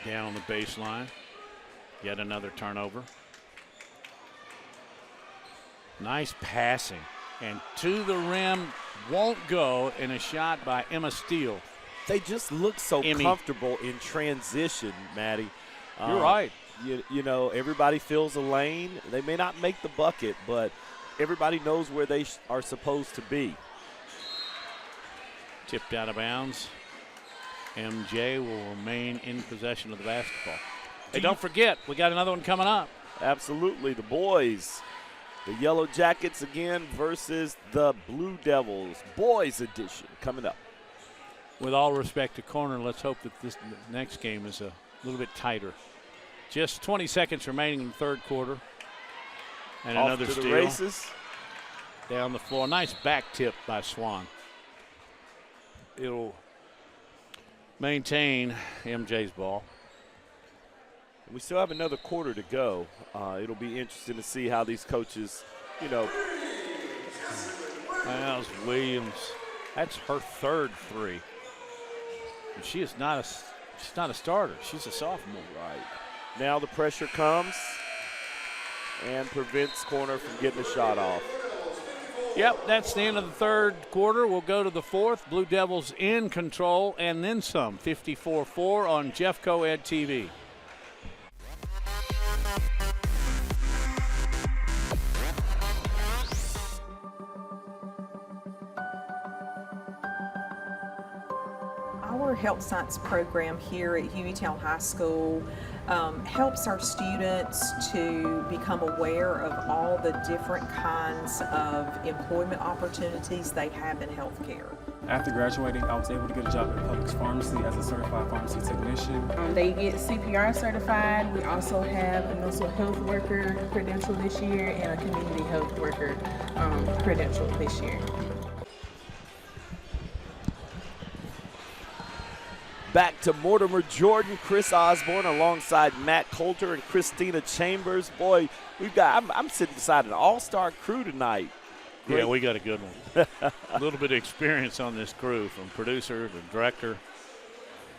Down on the baseline. Yet another turnover. Nice passing. And to the rim, won't go, and a shot by Emma Steele. They just look so comfortable in transition, Maddie. You're right. You know, everybody fills a lane. They may not make the bucket, but everybody knows where they are supposed to be. Tipped out of bounds. MJ will remain in possession of the basketball. Hey, don't forget, we got another one coming up. Absolutely. The boys, the Yellow Jackets again versus the Blue Devils. Boys edition coming up. With all respect to corner, let's hope that this next game is a little bit tighter. Just 20 seconds remaining in the third quarter. And off another to steal. The races. Down the floor. Nice back tip by Swan. It'll maintain MJ's ball. We still have another quarter to go. It'll be interesting to see how these coaches, you know. That was Williams. That's her third 3. And she is not a starter. She's a sophomore. Right. Now the pressure comes and prevents corner from getting a shot off. Yep, that's the end of the third quarter. We'll go to the fourth. Blue Devils in control and then some. 54-4 on Jeffco Ed TV. Our health science program here at Hueytown High School helps our students to become aware of all the different kinds of employment opportunities they have in healthcare. After graduating, I was able to get a job at Publix Pharmacy as a certified pharmacy technician. They get CPR certified. We also have a mental health worker credential this year and a community health worker credential this year. Back to Mortimer Jordan, Chris Osborne alongside Matt Coulter and Christina Chambers. Boy, I'm sitting beside an all-star crew tonight. Great. Yeah, we got a good one. A little bit of experience on this crew, from producer to director.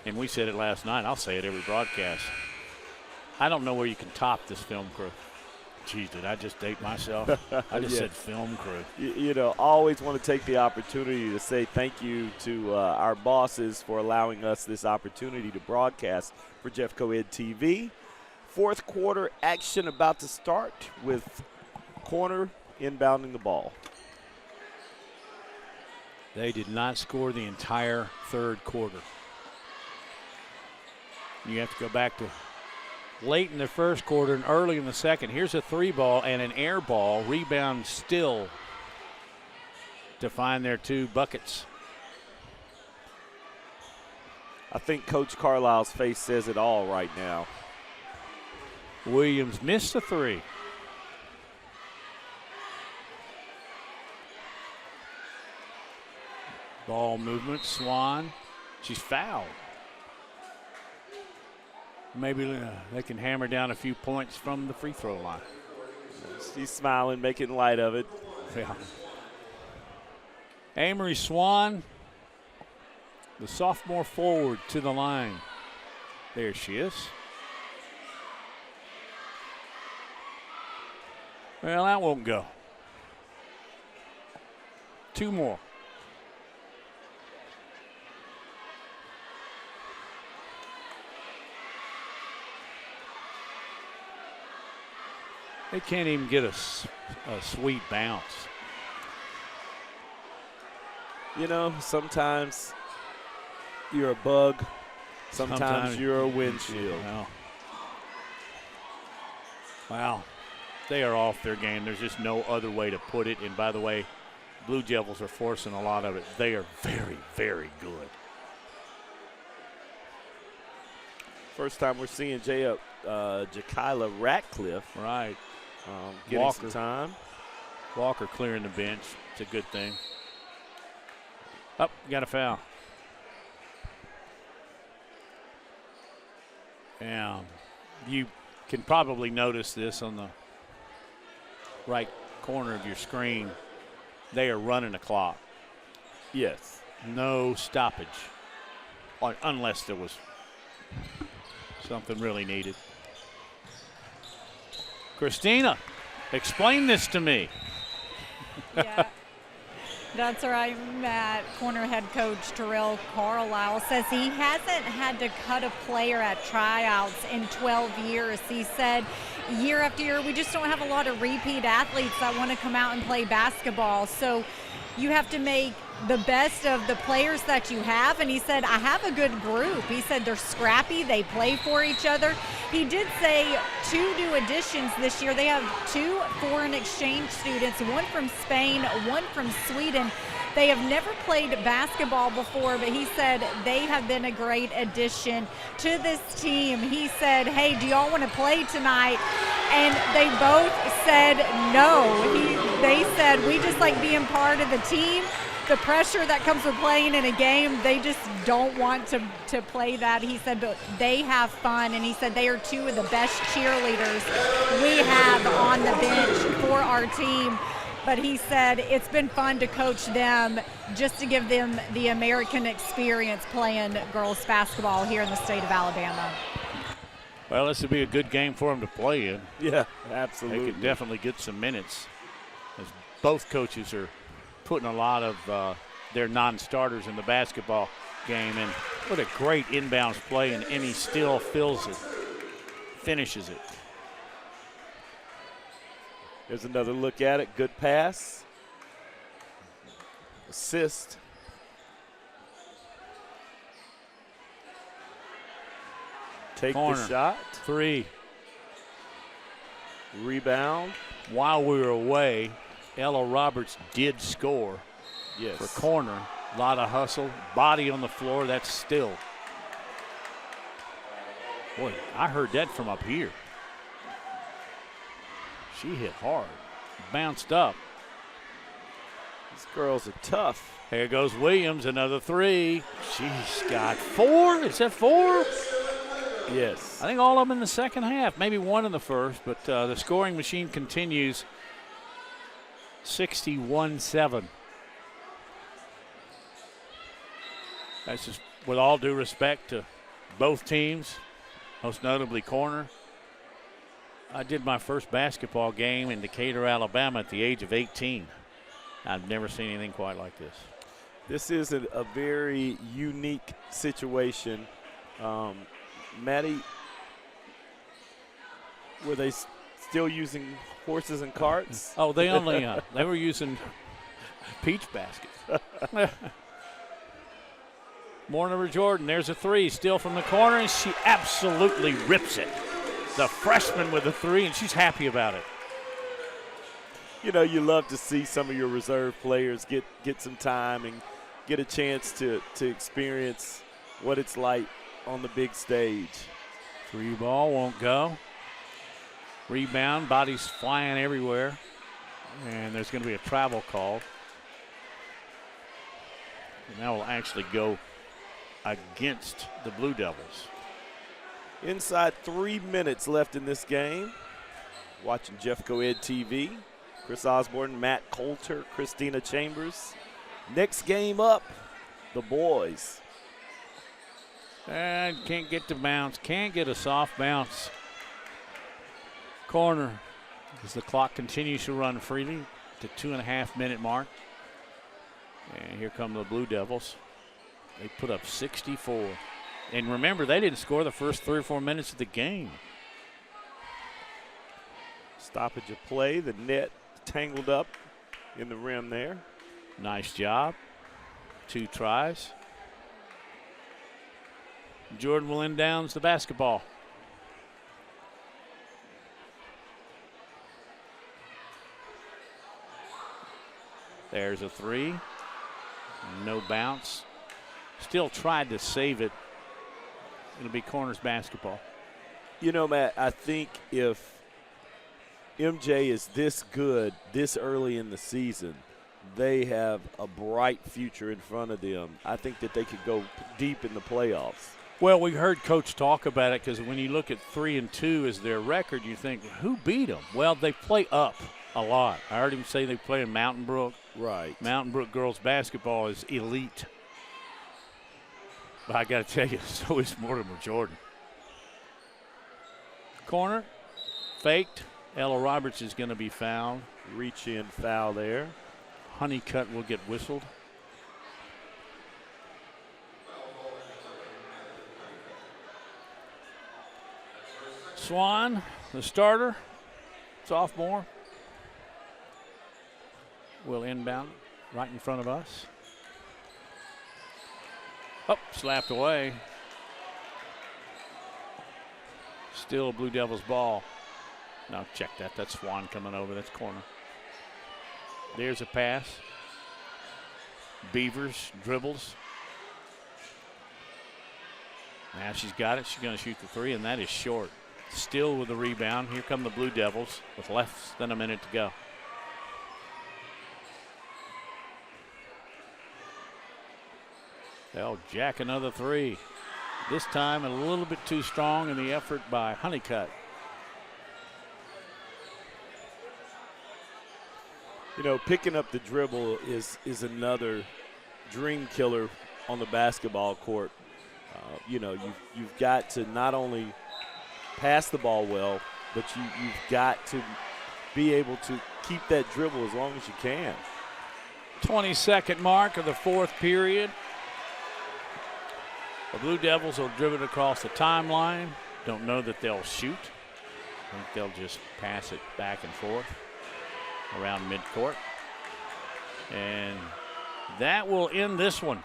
And we said it last night. I'll say it every broadcast. I don't know where you can top this film crew. Geez, did I just date myself? I just said film crew. You know, always want to take the opportunity to say thank you to our bosses for allowing us this opportunity to broadcast for Jeffco Ed TV. Fourth quarter action about to start with corner inbounding the ball. They did not score the entire third quarter. You have to go back to late in the first quarter and early in the second. Here's a 3 ball and an air ball. Rebound still to find their 2 buckets. I think Coach Carlisle's face says it all right now. Williams missed a 3. Ball movement, Swan. She's fouled. Maybe they can hammer down a few points from the free throw line. She's smiling, making light of it. Yeah. Amory Swan, the sophomore forward, to the line. There she is. Well, that won't go. 2 more. They can't even get a sweet bounce. You know, sometimes you're a bug, sometimes you're a windshield. Wow. They are off their game. There's just no other way to put it. And by the way, Blue Devils are forcing a lot of it. They are very, very good. First time we're seeing Jakayla Ratcliffe. Right. Getting some time. Walker clearing the bench. It's a good thing. Oh, got a foul. Yeah. You can probably notice this on the right corner of your screen. They are running a clock. Yes. No stoppage. Unless there was something really needed. Christina, explain this to me. Yeah, that's right, Matt. Corner head coach Terrell Carlisle says he hasn't had to cut a player at tryouts in 12 years. He said year after year, we just don't have a lot of repeat athletes that want to come out and play basketball. So you have to make the best of the players that you have. And he said, I have a good group. He said they're scrappy. They play for each other. He did say 2 new additions this year. They have 2 foreign exchange students, one from Spain, one from Sweden. They have never played basketball before, but he said they have been a great addition to this team. He said, hey, do y'all want to play tonight? And they both said no. They said, we just like being part of the team. The pressure that comes with playing in a game, they just don't want to play that. He said, but they have fun, and he said they are 2 of the best cheerleaders we have on the bench for our team. But he said it's been fun to coach them just to give them the American experience playing girls basketball here in the state of Alabama. Well, this would be a good game for them to play in. Yeah, absolutely. They could definitely get some minutes, as both coaches are putting a lot of their non-starters in the basketball game. And what a great inbounds play, and Emmy still fills it, finishes it. There's another look at it. Good pass. Assist. Take Corner. the shot. 3. Rebound. While we were away, Ella Roberts did score. Yes. For corner. A lot of hustle. Body on the floor. That's still. Boy, I heard that from up here. She hit hard. Bounced up. These girls are tough. Here goes Williams, another 3. She's got 4. Is that 4? Yes. I think all of them in the second half. Maybe 1 in the first, but the scoring machine continues. 61-7. That's just with all due respect to both teams, most notably corner. I did my first basketball game in Decatur, Alabama at the age of 18. I've never seen anything quite like this. This is a very unique situation. Maddie, were they still using horses and carts? Oh, they only they were using peach baskets. Mortimer Jordan, there's a 3, still from the corner, and she absolutely rips it. The freshman with a 3, and she's happy about it. You know, you love to see some of your reserve players get some time and get a chance to experience what it's like on the big stage. 3 ball won't go. Rebound, bodies flying everywhere. And there's going to be a travel call. And that will actually go against the Blue Devils. Inside 3 minutes left in this game. Watching Jeffco Ed TV. Chris Osborne, Matt Coulter, Christina Chambers. Next game up, the boys. And can't get to bounce. Can't get a soft bounce. Corner as the clock continues to run freely to 2.5-minute mark. And here come the Blue Devils. They put up 64. And remember, they didn't score the first 3 or 4 minutes of the game. Stoppage of play. The net tangled up in the rim there. Nice job. 2 tries. Jordan will inbounds the basketball. There's a 3. No bounce. Still tried to save it. It'll be Corners basketball. You know, Matt, I think if MJ is this good this early in the season, they have a bright future in front of them. I think that they could go deep in the playoffs. Well, we heard Coach talk about it because when you look at 3-2 as their record, you think, who beat them? Well, they play up a lot. I heard him say they play in Mountain Brook. Right. Mountain Brook girls basketball is elite. But I got to tell you, so is Mortimer Jordan. Corner, faked. Ella Roberts is going to be fouled. Reach in foul there. Honeycutt will get whistled. Swan, the starter, sophomore, will inbound right in front of us. Oh, slapped away. Still Blue Devils ball. Now check that. That's Swan coming over. That's corner. There's a pass. Beavers dribbles. Now she's got it. She's going to shoot the 3, and that is short. Still with the rebound. Here come the Blue Devils with less than a minute to go. They'll jack another 3. This time a little bit too strong in the effort by Honeycutt. You know, picking up the dribble is another dream killer on the basketball court. You know, you've got to not only pass the ball well, but you've got to be able to keep that dribble as long as you can. 22nd mark of the 4th period. The Blue Devils will dribble across the timeline. Don't know that they'll shoot. I think they'll just pass it back and forth around midcourt. And that will end this one.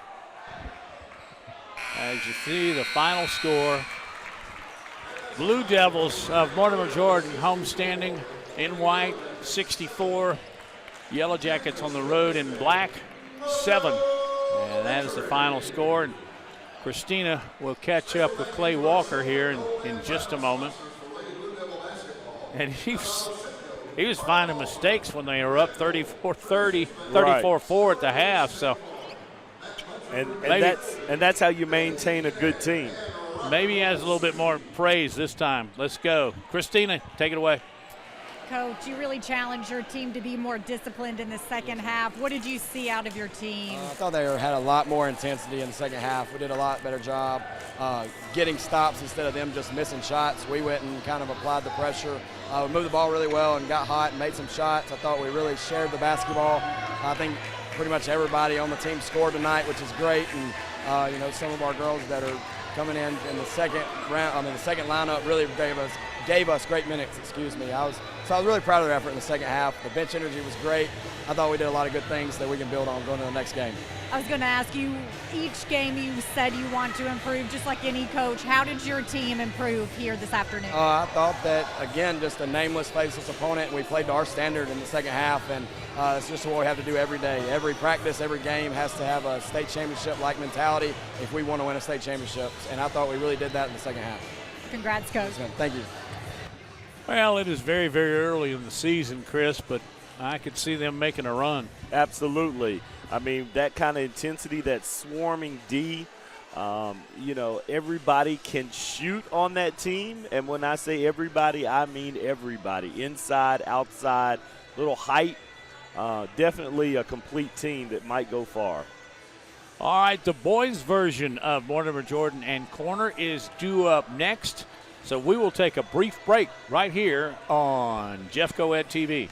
As you see, the final score, Blue Devils of Mortimer Jordan homestanding in white, 64. Yellow Jackets on the road in black, 7. And that is the final score. And Christina will catch up with Clay Walker here in just a moment. And he was finding mistakes when they were up 34-30, 34-4 at the half. So, and that's how you maintain a good team. Maybe he has a little bit more praise this time. Let's go. Christina, take it away. Coach, you really challenged your team to be more disciplined in the second half. What did you see out of your team? I thought they had a lot more intensity in the second half. We did a lot better job getting stops instead of them just missing shots. We went and kind of applied the pressure. We moved the ball really well and got hot and made some shots. I thought we really shared the basketball. I think pretty much everybody on the team scored tonight, which is great. And you know, some of our girls that are coming in the second round, the second lineup really gave us great minutes. Excuse me. I was So I was really proud of their effort in the second half. The bench energy was great. I thought we did a lot of good things that we can build on going to the next game. I was going to ask you, each game you said you want to improve, just like any coach. How did your team improve here this afternoon? I thought that, again, just a nameless, faceless opponent. We played to our standard in the second half, and it's just what we have to do every day. Every practice, every game has to have a state championship-like mentality if we want to win a state championship. And I thought we really did that in the second half. Congrats, Coach. Thank you. Well, it is very, very early in the season, Chris, but I could see them making a run. Absolutely. I mean, that kind of intensity, that swarming D, you know, everybody can shoot on that team. And when I say everybody, I mean everybody. Inside, outside, little height. Definitely a complete team that might go far. All right, the boys' version of Mortimer, Jordan, and Corner is due up next. So we will take a brief break right here on Jeffco Ed TV.